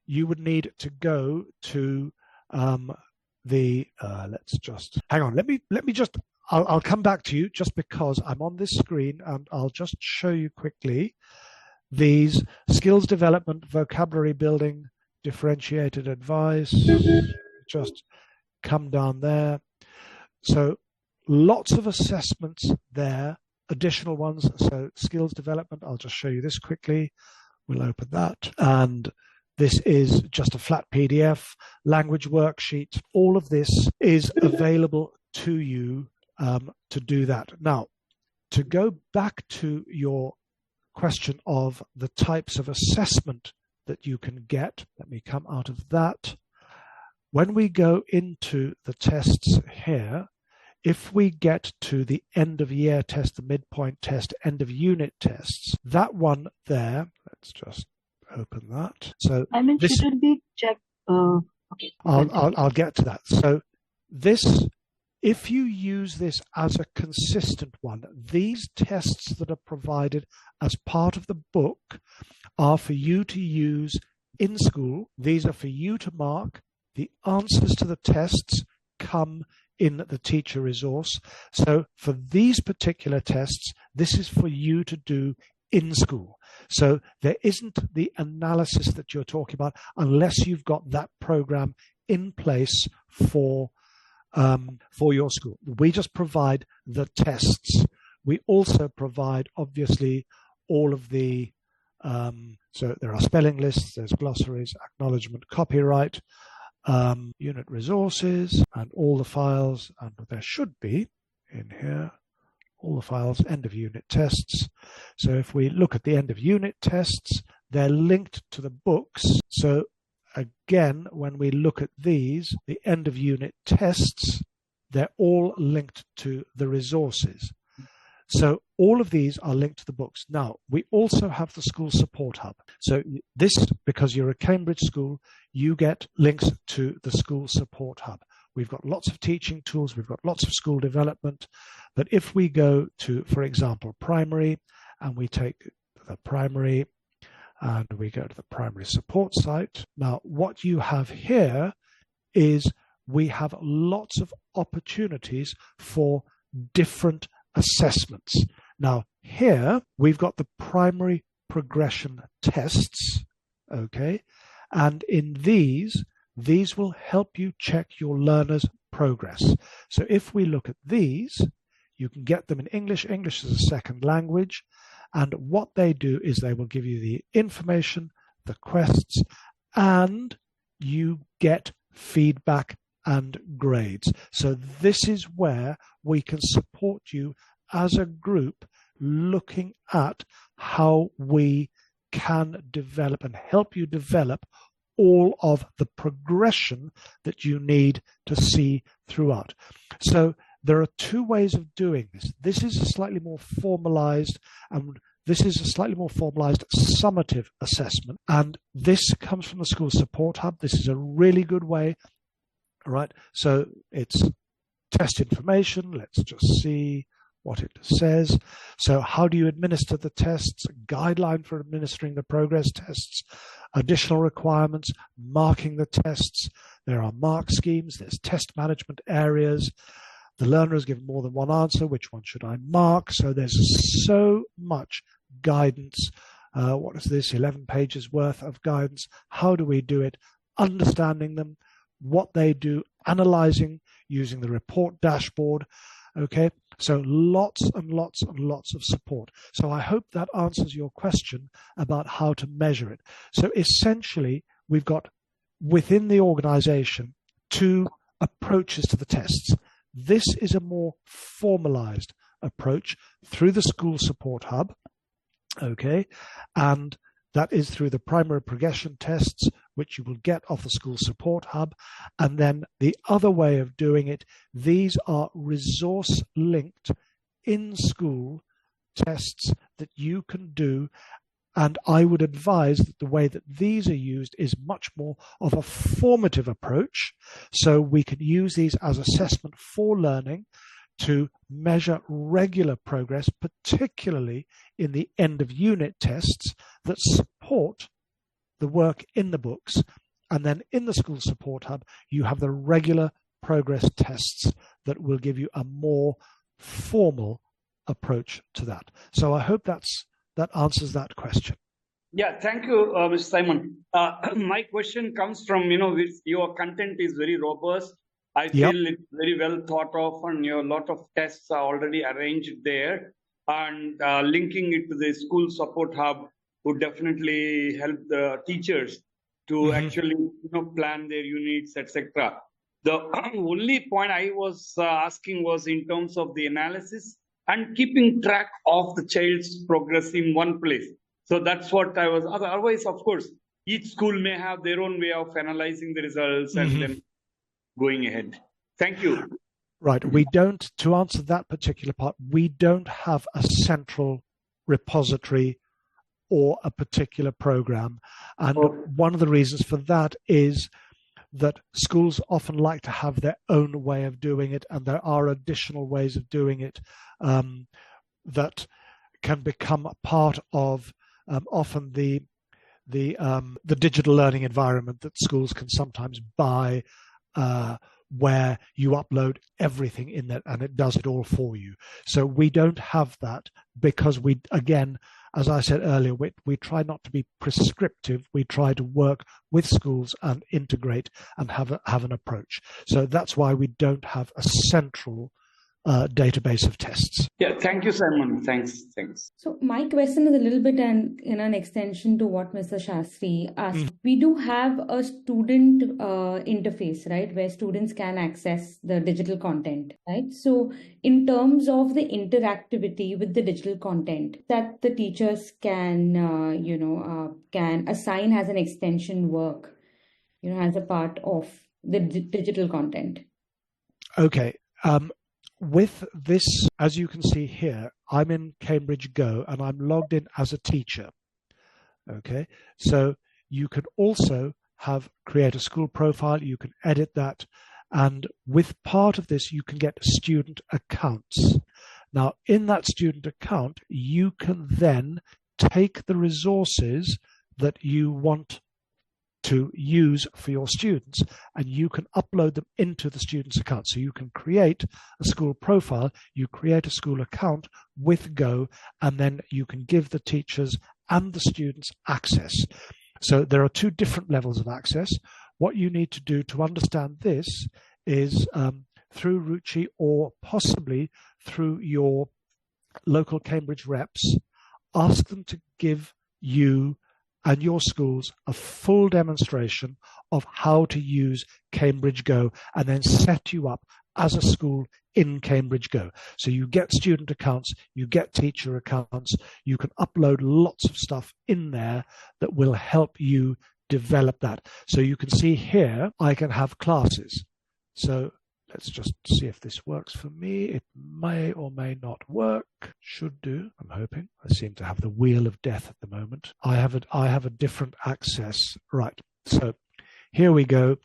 Speaker 1: you would need to go to let's just hang on. Let me just. I'll come back to you just because I'm on this screen and I'll just show you quickly these skills development, vocabulary building, differentiated advice. Just come down there. So lots of assessments there, additional ones. So skills development, I'll just show you this quickly. We'll open that. And this is just a flat PDF, language worksheet. All of this is available to you to do that. Now, to go back to your question of the types of assessment that you can get, let me come out of that. When we go into the tests here, if we get to the end of year test, the midpoint test, end of unit tests, that one there, let's just open that. So
Speaker 4: I mean,
Speaker 1: this,
Speaker 4: shouldn't be checked. Okay.
Speaker 1: I'll get to that. So this, if you use this as a consistent one, these tests that are provided as part of the book are for you to use in school. These are for you to mark. The answers to the tests come in the teacher resource. So for these particular tests, this is for you to do in school. So there isn't the analysis that you're talking about unless you've got that program in place for your school. We just provide the tests. We also provide, obviously, all of the So there are spelling lists, there's glossaries, acknowledgement, copyright, unit resources, and all the files, and there should be in here all the files, end of unit tests. So if we look at the end of unit tests, they're linked to the books. So again, when we look at these, the end of unit tests, they're all linked to the resources. So all of these are linked to the books. Now, we also have the School Support Hub. So this, because you're a Cambridge school, you get links to the School Support Hub. We've got lots of teaching tools. We've got lots of school development. But if we go to, for example, primary, and we take the primary, and we go to the primary support site. Now, what you have here is we have lots of opportunities for different assessments. Now, here we've got the primary progression tests, okay? And in these will help you check your learners' progress. So if we look at these, you can get them in English. English is a second language. And what they do is they will give you the information, the quests, and you get feedback and grades. So this is where we can support you as a group looking at how we can develop and help you develop all of the progression that you need to see throughout. So there are two ways of doing this. This is a slightly more formalized, and this is a slightly more formalized summative assessment. And this comes from the School Support Hub. This is a really good way, right? So it's test information. Let's just see what it says. So how do you administer the tests? Guideline for administering the progress tests, additional requirements, marking the tests. There are mark schemes. There's test management areas. The learner is given more than one answer. Which one should I mark? So there's so much guidance. What is this? 11 pages worth of guidance. How do we do it? Understanding them, what they do, analyzing, using the report dashboard. Okay, so lots and lots and lots of support. So I hope that answers your question about how to measure it. So essentially, we've got within the organization two approaches to the tests. This is a more formalized approach through the School Support Hub, okay, and that is through the primary progression tests, which you will get off the School Support Hub. And then the other way of doing it, these are resource-linked in-school tests that you can do. And I would advise that the way that these are used is much more of a formative approach. So we can use these as assessment for learning to measure regular progress, particularly in the end of unit tests that support the work in the books. And then in the School Support Hub, you have the regular progress tests that will give you a more formal approach to that. So I hope that answers that question.
Speaker 6: Yeah, thank you, Mr. Simon. My question comes from, your content is very robust. I feel it's very well thought of, and a lot of tests are already arranged there. And linking it to the School Support Hub would definitely help the teachers to actually plan their units, etc. The only point I was asking was in terms of the analysis and keeping track of the child's progress in one place. So that's what I was. Otherwise, of course, each school may have their own way of analyzing the results and then going ahead. Thank you.
Speaker 1: Right. We don't, to answer that particular part, we don't have a central repository or a particular program. And one of the reasons for that is that schools often like to have their own way of doing it, and there are additional ways of doing it that can become a part of often the digital learning environment that schools can sometimes buy, where you upload everything in that and it does it all for you. So we don't have that because we, again, as I said earlier, we try not to be prescriptive. We try to work with schools and integrate and have an approach. So that's why we don't have a central database of tests.
Speaker 6: Yeah, thank you, Simon. Thanks.
Speaker 3: So my question is a little bit in an extension to what Mr. Shastri asked. We do have a student interface, right, where students can access the digital content, right? So in terms of the interactivity with the digital content that the teachers can, can assign as an extension work, as a part of the digital content.
Speaker 1: Okay. With this, as you can see here, I'm in Cambridge Go and I'm logged in as a teacher. Okay, so you can also create a school profile, you can edit that, and with part of this, you can get student accounts. Now, in that student account, you can then take the resources that you want to use for your students, and you can upload them into the student's account. So you can create a school profile, you create a school account with Go, and then you can give the teachers and the students access. So there are two different levels of access. What you need to do to understand this is through Ruchi or possibly through your local Cambridge reps, ask them to give you and your schools a full demonstration of how to use Cambridge Go, and then set you up as a school in Cambridge Go. So you get student accounts, you get teacher accounts, you can upload lots of stuff in there that will help you develop that. So you can see here, I can have classes. So let's just see if this works for me. It may or may not work. Should do, I'm hoping. I seem to have the wheel of death at the moment. I have a different access. Right, so here we go.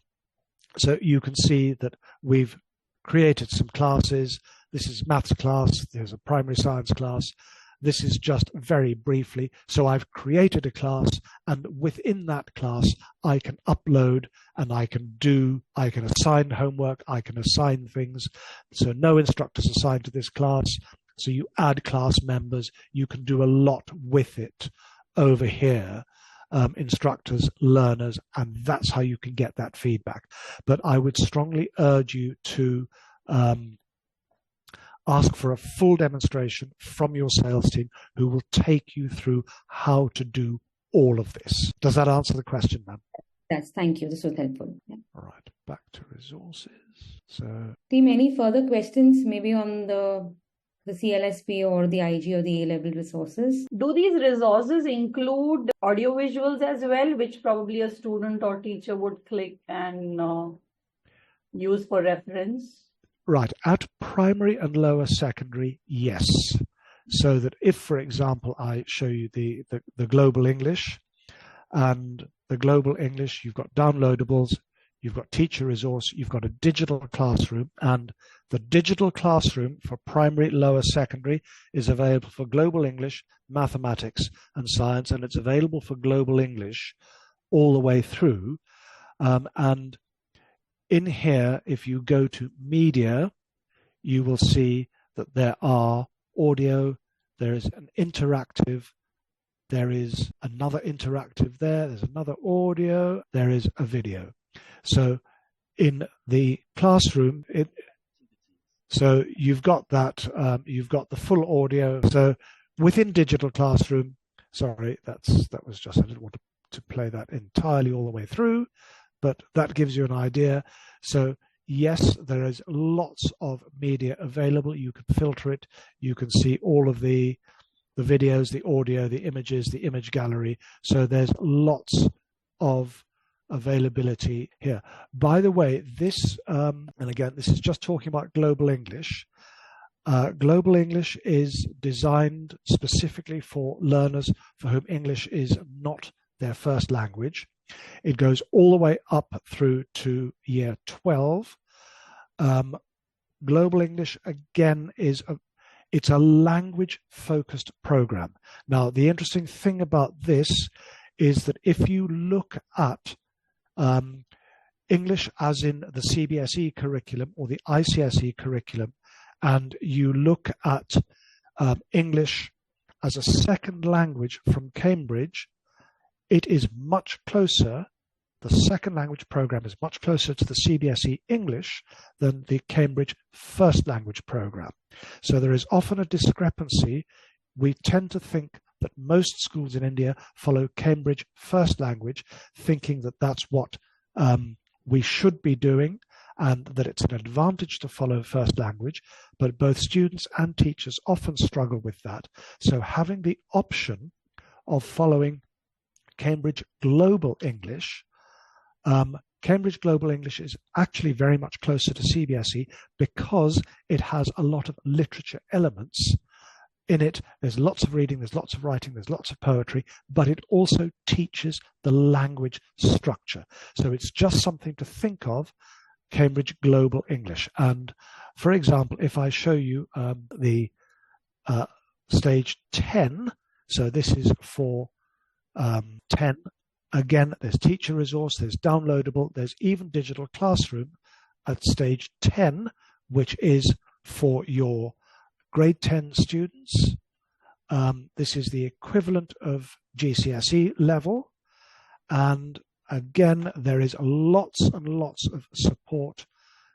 Speaker 1: So you can see that we've created some classes. This is maths class. There's a primary science class. This is just very briefly. So I've created a class, and within that class, I can upload and I can assign homework, I can assign things. So no instructors assigned to this class. So you add class members, you can do a lot with it over here. Instructors, learners, and that's how you can get that feedback. But I would strongly urge you to ask for a full demonstration from your sales team who will take you through how to do all of this. Does that answer the question, ma'am?
Speaker 3: Yes, thank you. This was helpful. Yeah.
Speaker 1: All right, back to resources. So,
Speaker 3: team, any further questions maybe on the CLSP or the IG or the A-level resources?
Speaker 5: Do these resources include audio visuals as well, which probably a student or teacher would click and use for reference?
Speaker 1: Right, at primary and lower secondary, yes. So that if, for example, I show you the Global English, and the Global English, you've got downloadables, you've got teacher resource, you've got a digital classroom, and the digital classroom for primary, lower secondary is available for Global English, mathematics, and science, and it's available for Global English all the way through. And in here, if you go to media, you will see that there are audio, there is an interactive, there is another interactive there's another audio, there is a video. So in the classroom, so you've got that, you've got the full audio. So within digital classroom, sorry, that was just, I didn't want to play that entirely all the way through, but that gives you an idea. So yes, there is lots of media available. You can filter it. You can see all of the videos, the audio, the images, the image gallery. So there's lots of availability here. By the way, this, and again, this is just talking about Global English. Global English is designed specifically for learners for whom English is not their first language. It goes all the way up through to year 12. Global English, again, it's a language-focused program. Now, the interesting thing about this is that if you look at English as in the CBSE curriculum or the ICSE curriculum, and you look at English as a second language from Cambridge, it is much closer the second language program is much closer to the CBSE English than the Cambridge first language program. So there is often a discrepancy. We tend to think that most schools in India follow Cambridge first language, thinking that that's what we should be doing and that it's an advantage to follow first language, but both students and teachers often struggle with that. So having the option of following Cambridge Global English, Cambridge Global English is actually very much closer to CBSE because it has a lot of literature elements in it. There's lots of reading, there's lots of writing, there's lots of poetry, but it also teaches the language structure. So it's just something to think of, Cambridge Global English. And for example, if I show you the stage 10, so this is for 10, again, there's teacher resource, there's downloadable, there's even digital classroom at stage 10, which is for your grade 10 students. This is the equivalent of GCSE level. And again, there is lots and lots of support.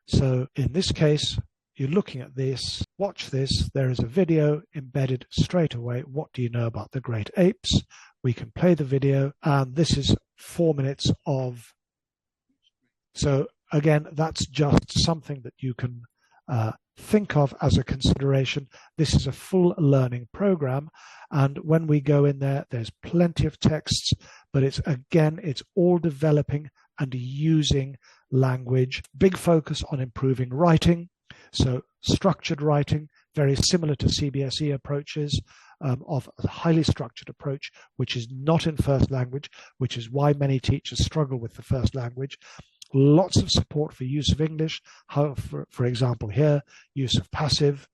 Speaker 1: So in this case, you're looking at this, watch this, there is a video embedded straight away. What do you know about the great apes? We can play the video, and this is 4 minutes of. So again, that's just something that you can think of as a consideration. This is a full learning program, and when we go in there, there's plenty of texts, but it's all developing and using language. Big focus on improving writing, so structured writing, very similar to CBSE approaches, of a highly structured approach, which is not in first language, which is why many teachers struggle with the first language. Lots of support for use of English, for example here, use of passive,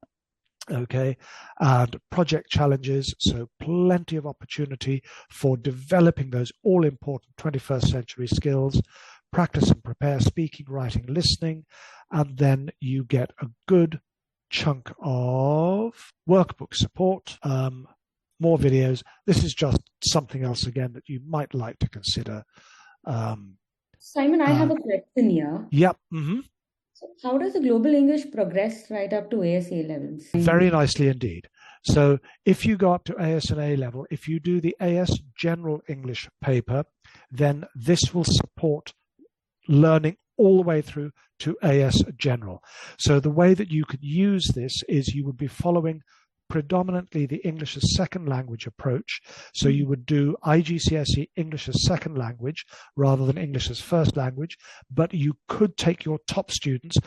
Speaker 1: okay, and project challenges, so plenty of opportunity for developing those all-important 21st century skills, practice and prepare speaking, writing, listening, and then you get a good chunk of workbook support, more videos. This is just something else again that you might like to consider.
Speaker 3: Simon, I have a question here.
Speaker 1: Yep. Mm-hmm.
Speaker 3: So how does the Global English progress right up to AS A levels?
Speaker 1: Very nicely indeed. So if you go up to AS and A level, if you do the AS General English paper, then this will support learning all the way through to AS General. So the way that you could use this is you would be following predominantly the English as second language approach. So you would do IGCSE English as second language rather than English as first language, but you could take your top students,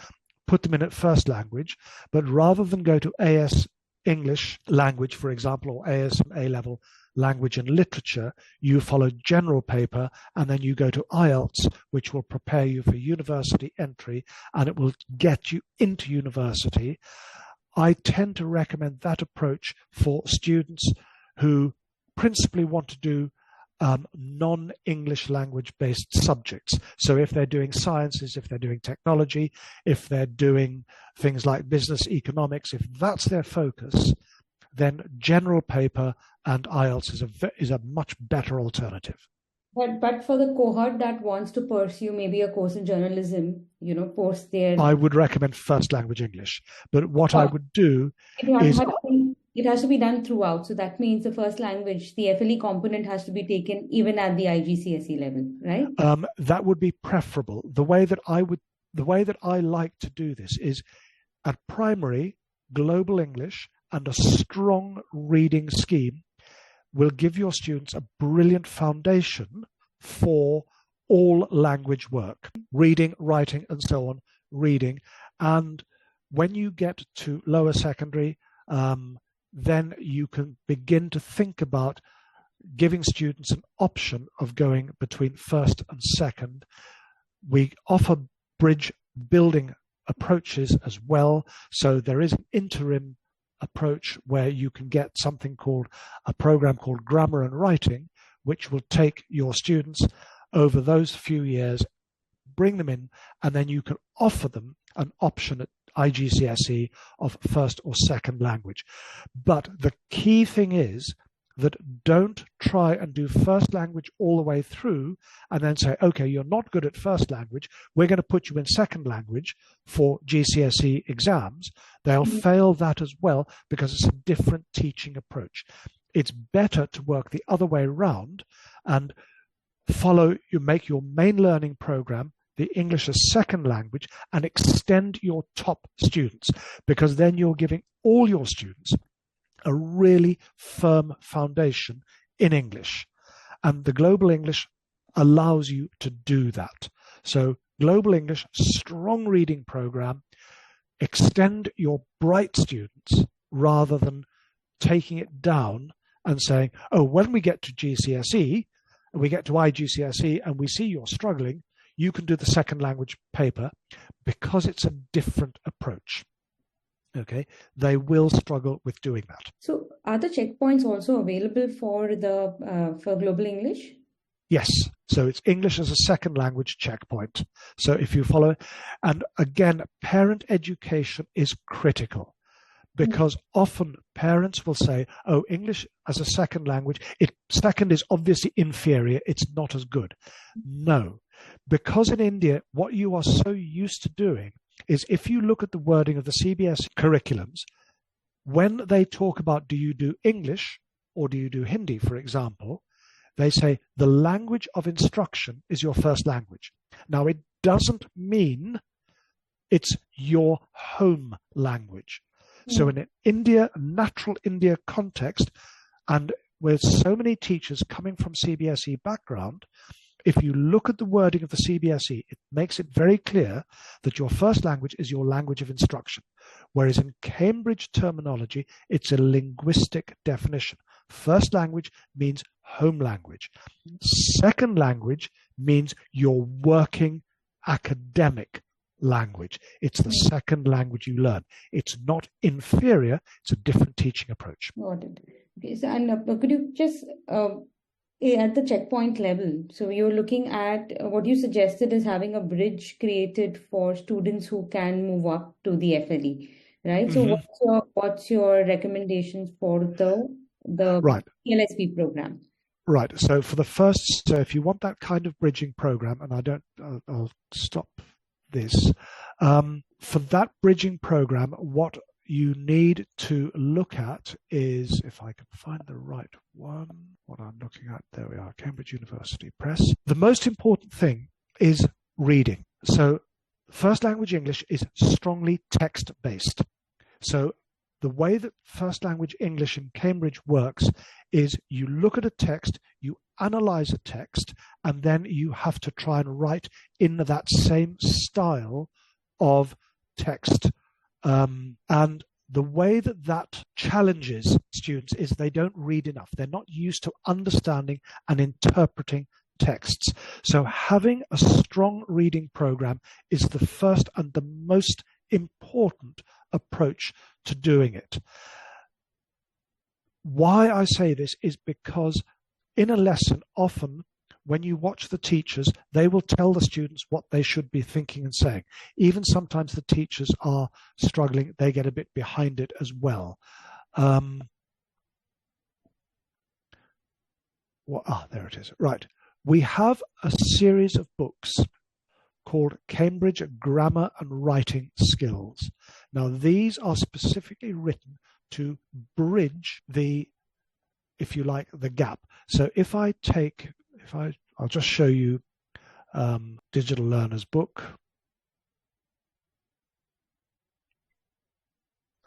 Speaker 1: put them in at first language, but rather than go to AS English language, for example, or AS A level language and literature, you follow general paper and then you go to IELTS, which will prepare you for university entry and it will get you into university. I tend to recommend that approach for students who principally want to do non-English language based subjects. So if they're doing sciences, if they're doing technology, if they're doing things like business economics, if that's their focus, then general paper and IELTS is a much better alternative.
Speaker 3: But for the cohort that wants to pursue maybe a course in journalism, post their...
Speaker 1: I would recommend first language English. But what I would do is...
Speaker 3: It has to be done throughout. So that means the first language, the FLE component has to be taken even at the IGCSE level, right?
Speaker 1: That would be preferable. The way that I like to do this is at primary, global English and a strong reading scheme will give your students a brilliant foundation for all language work, reading, writing, and so on, reading. And when you get to lower secondary, then you can begin to think about giving students an option of going between first and second. We offer bridge building approaches as well. So there is an interim approach where you can get something called a program called Grammar and Writing, which will take your students over those few years, bring them in, and then you can offer them an option at IGCSE of first or second language. But the key thing is that don't try and do first language all the way through and then say, okay, you're not good at first language, we're going to put you in second language for GCSE exams. They'll fail that as well because it's a different teaching approach. It's better to work the other way around and make your main learning program the English as second language and extend your top students, because then you're giving all your students a really firm foundation in English. And the Global English allows you to do that. So Global English, strong reading program, extend your bright students rather than taking it down and saying, oh, when we get to GCSE, and we get to IGCSE and we see you're struggling, you can do the second language paper, because it's a different approach. Okay, they will struggle with doing that.
Speaker 3: So are the checkpoints also available for Global English?
Speaker 1: Yes. So it's English as a second language checkpoint. So if you follow, and again, parent education is critical, because often parents will say, oh, English as a second language, second is obviously inferior, it's not as good. No, because in India, what you are so used to doing is, if you look at the wording of the CBSE curriculums, when they talk about do you do English or do you do Hindi, for example, they say the language of instruction is your first language. Now, it doesn't mean it's your home language. So in an India, natural India context, and with so many teachers coming from CBSE background, if you look at the wording of the CBSE, it makes it very clear that your first language is your language of instruction. Whereas in Cambridge terminology, it's a linguistic definition. First language means home language. Second language means your working academic language. It's the second language you learn. It's not inferior. It's a different teaching approach.
Speaker 3: Got it. Okay. So, and could you just at the checkpoint level, so you're looking at what you suggested is having a bridge created for students who can move up to the FLE, right? So what's your recommendations for the
Speaker 1: right.
Speaker 3: PLSP program?
Speaker 1: Right. So for the first, so if you want that kind of bridging program, and I'll stop this. For that bridging program, what you need to look at is, if I can find the right one, what I'm looking at, there we are, Cambridge University Press. The most important thing is reading. So first language English is strongly text-based. So the way that first language English in Cambridge works is you look at a text, you analyze a text, and then you have to try and write in that same style of text. And the way that challenges students is they don't read enough. They're not used to understanding and interpreting texts. So having a strong reading program is the first and the most important approach to doing it. Why I say this is because in a lesson, often when you watch the teachers, they will tell the students what they should be thinking and saying. Even sometimes the teachers are struggling, they get a bit behind it as well. There it is. Right. We have a series of books called Cambridge Grammar and Writing Skills. Now, these are specifically written to bridge if you like, the gap. So I'll just show you Digital Learner's book.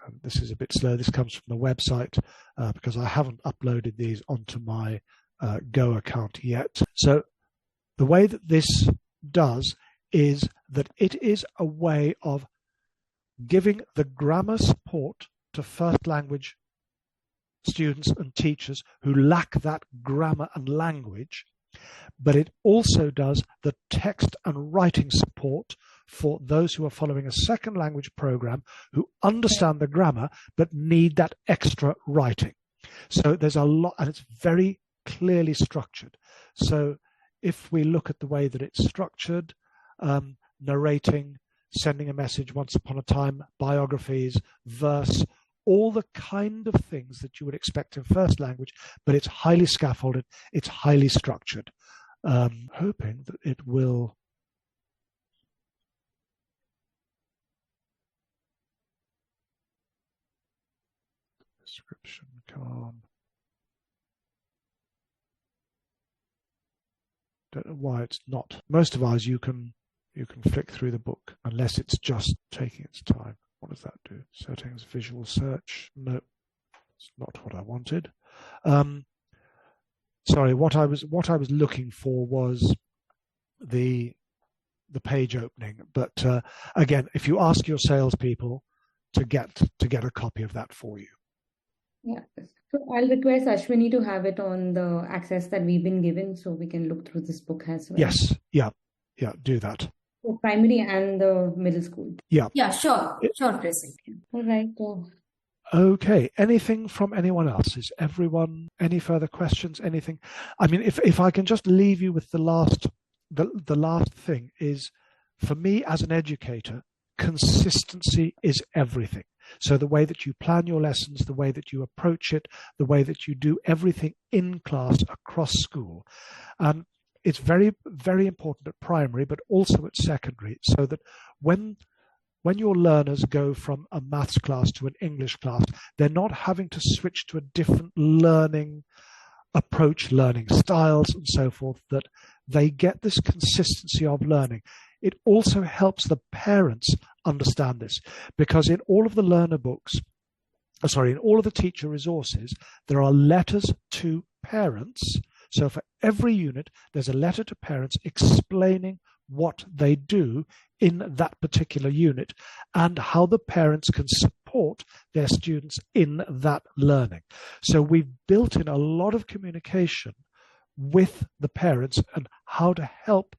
Speaker 1: And this is a bit slow. This comes from the website because I haven't uploaded these onto my Go account yet. So the way that this does is that it is a way of giving the grammar support to first language students and teachers who lack that grammar and language, but it also does the text and writing support for those who are following a second language program who understand the grammar but need that extra writing. So there's a lot, and it's very clearly structured. So if we look at the way that it's structured, narrating, sending a message, once upon a time, biographies, verse, all the kind of things that you would expect in first language, but it's highly scaffolded, it's highly structured. Hoping that it will. Description, come on. Don't know why it's not. Most of ours you can flick through the book unless it's just taking its time. What does that do? Settings, visual search. No, it's not what I wanted. Sorry, what I was looking for was the page opening. But again, if you ask your salespeople to get a copy of that for you.
Speaker 3: Yeah. So I'll request Ashwini to have it on the access that we've been given, so we can look through this book as well.
Speaker 1: Yes. Yeah. Do that.
Speaker 3: For primary and the middle school.
Speaker 1: Yeah.
Speaker 7: Yeah, sure, President.
Speaker 3: All right.
Speaker 1: Okay. Anything from anyone else? Is everyone, any further questions? Anything? I mean, if I can just leave you with the last thing is, for me as an educator, consistency is everything. So the way that you plan your lessons, the way that you approach it, the way that you do everything in class across school. It's very, very important at primary, but also at secondary, so that when your learners go from a maths class to an English class, they're not having to switch to a different learning approach, learning styles and so forth, that they get this consistency of learning. It also helps the parents understand this, because in all of the learner books, in all of the teacher resources, there are letters to parents. So for every unit, there's a letter to parents explaining what they do in that particular unit and how the parents can support their students in that learning. So we've built in a lot of communication with the parents and how to help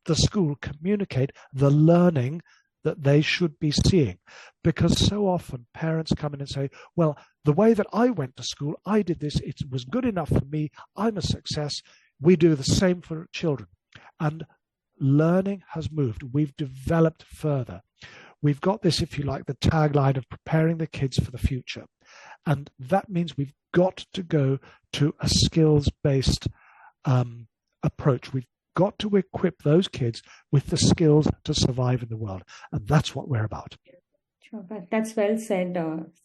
Speaker 1: the school communicate the learning that they should be seeing. Because so often parents come in and say, well, the way that I went to school, I did this, it was good enough for me, I'm a success. We do the same for children. And learning has moved. We've developed further. We've got this, if you like, the tagline of preparing the kids for the future. And that means we've got to go to a skills-based approach. We've got to equip those kids with the skills to survive in the world. And that's what we're about.
Speaker 3: Sure, but that's well said,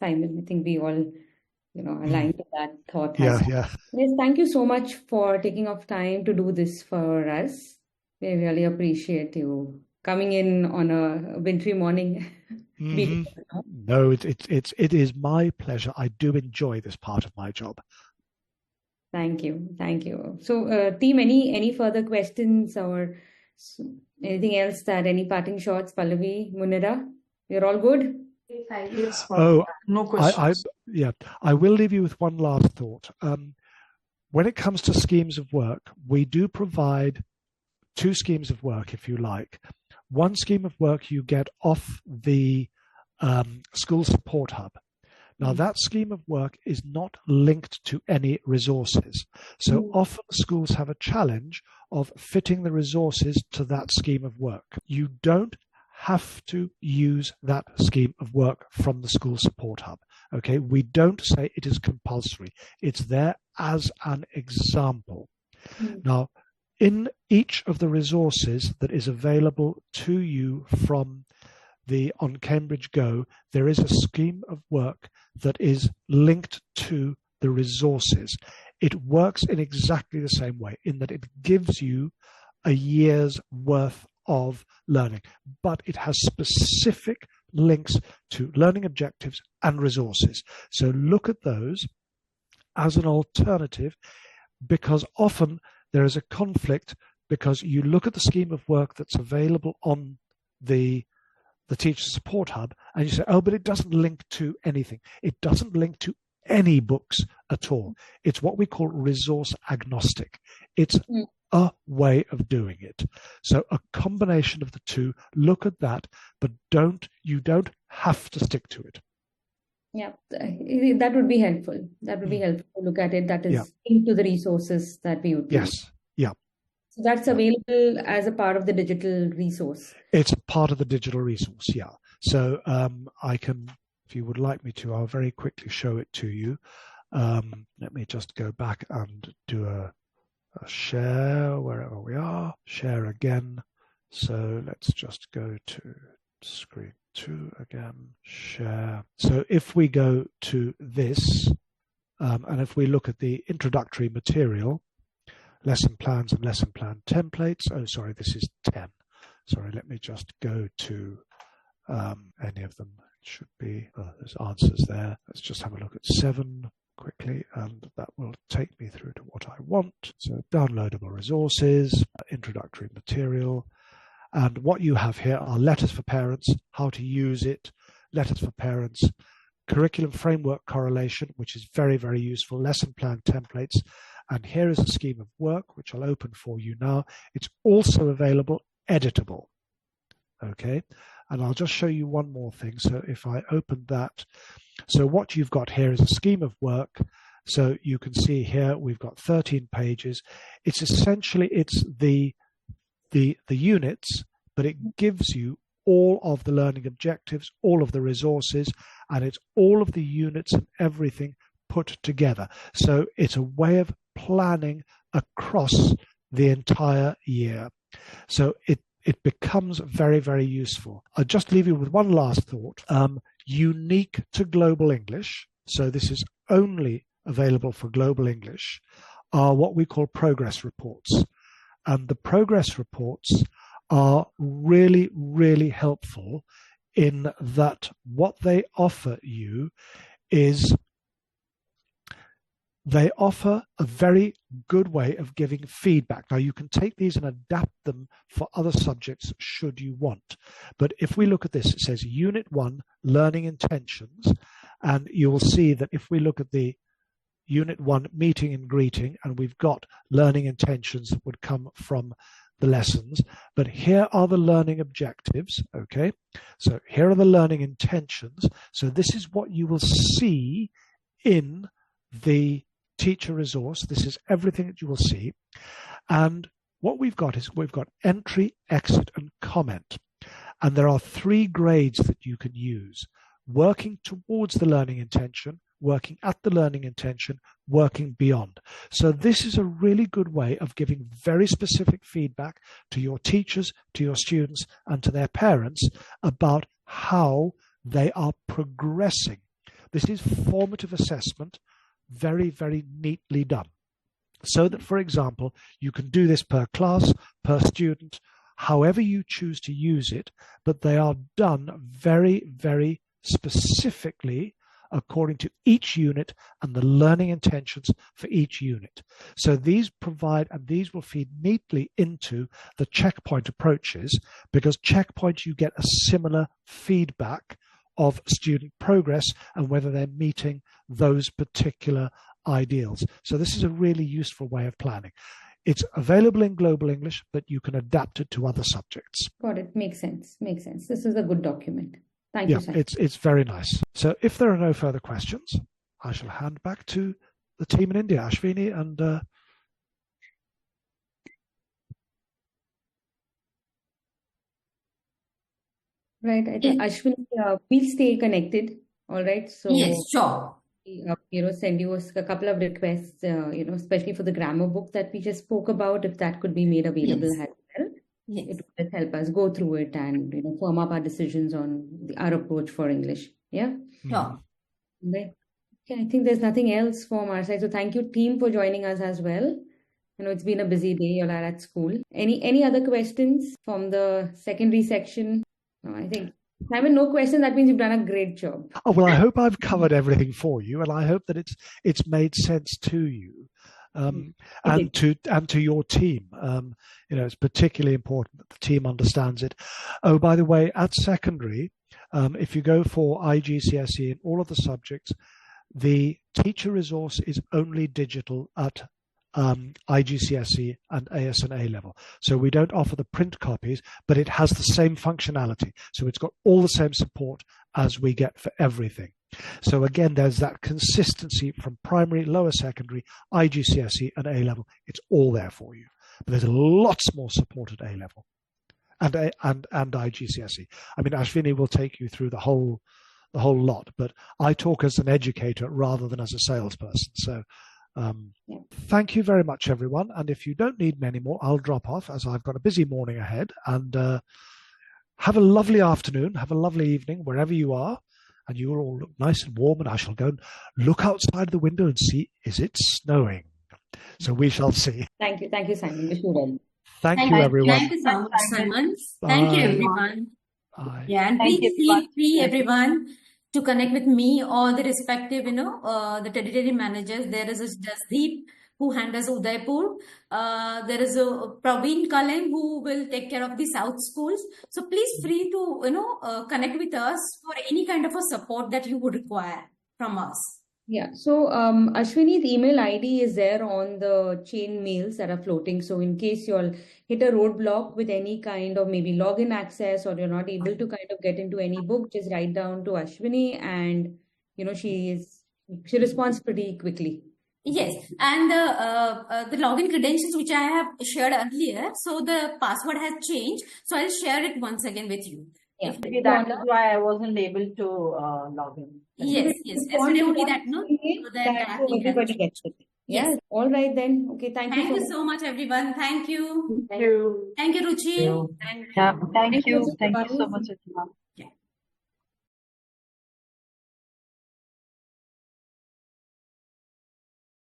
Speaker 3: Simon. I think we all, align to that thought.
Speaker 1: Yeah.
Speaker 3: Yes, thank you so much for taking off time to do this for us. We really appreciate you coming in on a wintry morning.
Speaker 1: Mm-hmm. No, it is my pleasure. I do enjoy this part of my job.
Speaker 3: Thank you. So, team, any further questions or anything else any parting shots, Pallavi, Munira? You're all good?
Speaker 2: No questions.
Speaker 1: I will leave you with one last thought. When it comes to schemes of work, we do provide 2 schemes of work, if you like. One scheme of work you get off the School Support Hub. Now, that scheme of work is not linked to any resources. So often schools have a challenge of fitting the resources to that scheme of work. You don't have to use that scheme of work from the School Support Hub. Okay, we don't say it is compulsory. It's there as an example. Now, in each of the resources that is available to you from on Cambridge Go, there is a scheme of work that is linked to the resources. It works in exactly the same way, in that it gives you a year's worth of learning, but it has specific links to learning objectives and resources. So look at those as an alternative, because often there is a conflict, because you look at the scheme of work that's available on the Teacher Support Hub and you say, oh, but it doesn't link to anything. It doesn't link to any books at all. It's what we call resource agnostic. It's a way of doing it. So a combination of the two, look at that, but you don't have to stick to it.
Speaker 3: Yeah, that would be helpful. That would be helpful to look at it. That is into the resources that we would use.
Speaker 1: Yes. Yeah.
Speaker 3: So that's available as a part of the digital resource.
Speaker 1: It's part of the digital resource, yeah. So I can if you would like me to, I'll very quickly show it to you. Let me just go back and do a share wherever we are. Share again. So let's just go to screen 2 again. Share. So if we go to this, and if we look at the introductory material, lesson plans and lesson plan templates. Oh, sorry, this is 10. Sorry, let me just go to any of them. It should be, there's answers there. Let's just have a look at 7 quickly, and that will take me through to what I want. So downloadable resources, introductory material, and what you have here are letters for parents, how to use it, letters for parents, curriculum framework correlation, which is very, very useful, lesson plan templates, and here is a scheme of work, which I'll open for you now. It's also available editable, okay? And I'll just show you one more thing. So if I open that, so what you've got here is a scheme of work. So you can see here, we've got 13 pages. It's essentially, it's the units, but it gives you all of the learning objectives, all of the resources, and it's all of the units and everything put together. So it's a way of planning across the entire year. So it becomes very, very useful. I'll just leave you with one last thought. Unique to Global English, so this is only available for Global English, are what we call progress reports. And the progress reports are really, really helpful in that what they offer you is they offer a very good way of giving feedback. Now, you can take these and adapt them for other subjects should you want. But if we look at this, it says Unit 1, Learning Intentions, and you will see that if we look at the Unit 1, Meeting and Greeting, and we've got learning intentions that would come from the lessons, but here are the learning objectives, okay? So here are the learning intentions. So this is what you will see in the teacher resource. This is everything that you will see. And what we've got is we've got entry, exit, and comment. And there are 3 grades that you can use: working towards the learning intention, working at the learning intention, working beyond. So this is a really good way of giving very specific feedback to your teachers, to your students, and to their parents about how they are progressing. This is formative assessment, very, very neatly done. So that, for example, you can do this per class, per student, however you choose to use it, but they are done very, very specifically according to each unit and the learning intentions for each unit. So these provide, and these will feed neatly into the checkpoint approaches, because checkpoint you get a similar feedback of student progress and whether they're meeting those particular ideals. So this is a really useful way of planning. It's available in Global English, but you can adapt it to other subjects.
Speaker 3: Got it. Makes sense. Makes sense. This is a good document. Thank you, sir.
Speaker 1: It's very nice. So if there are no further questions, I shall hand back to the team in India, Ashwini and
Speaker 3: Right. I think Ashwini, we'll stay connected. All right. So
Speaker 7: Yes, sure.
Speaker 3: send you a couple of requests, especially for the grammar book that we just spoke about, if that could be made available
Speaker 7: Yes.
Speaker 3: as well.
Speaker 7: Yes.
Speaker 3: It will help us go through it and firm up our decisions on our approach for English. Yeah.
Speaker 7: Sure.
Speaker 3: Right. Okay, I think there's nothing else from our side. So thank you, team, for joining us as well. I know it's been a busy day. You're at school. Any other questions from the secondary section? No, I think, Simon, no question. That means you've done a great job.
Speaker 1: oh, well, I hope I've covered everything for you, and I hope that it's made sense to you. And to your team. It's particularly important that the team understands it. Oh, by the way, at secondary, if you go for IGCSE in all of the subjects, the teacher resource is only digital at IGCSE and AS and A level. So we don't offer the print copies, but it has the same functionality. So it's got all the same support as we get for everything. So again, there's that consistency from primary, lower secondary, IGCSE and A level. It's all there for you. But there's lots more support at A level and IGCSE. I mean, Ashwini will take you through the whole the whole lot. But I talk as an educator rather than as a salesperson. So thank you very much, everyone. And if you don't need me anymore, I'll drop off as I've got a busy morning ahead. And have a lovely afternoon. Have a lovely evening wherever you are. And you will all look nice and warm. And I shall go and look outside the window and see, is it snowing? So we shall see.
Speaker 3: Thank you. Thank you, Simon. Wish you well.
Speaker 1: Thank you, everyone.
Speaker 7: Thank you so much, Simon.
Speaker 1: Bye.
Speaker 7: Thank you, everyone.
Speaker 1: Bye.
Speaker 7: Yeah, and
Speaker 4: Thank
Speaker 7: please
Speaker 4: you,
Speaker 7: feel free, everyone, to connect with me or the respective, the territory managers. There is a Jasdeep who handles Udaipur. There is a Praveen Kaleng who will take care of the South schools. So please free to, connect with us for any kind of a support that you would require from us.
Speaker 3: Yeah, so Ashwini's email ID is there on the chain mails that are floating. So in case you'll hit a roadblock with any kind of maybe login access, or you're not able to kind of get into any book, just write down to Ashwini, and she responds pretty quickly.
Speaker 7: Yes, and the login credentials which I have shared earlier, so the password has changed. So I'll share it once again with you.
Speaker 3: Yeah.
Speaker 5: Maybe that is why I wasn't able to log in.
Speaker 7: Yes. Yesterday only that, no? So
Speaker 3: that everybody gets it. Yes. All right then. Okay. Thank you.
Speaker 7: Thank you so much, everyone. Thank you.
Speaker 5: Thank you.
Speaker 7: Thank you, Ruchi.
Speaker 4: Yeah, thank you. Thank you so much, everyone.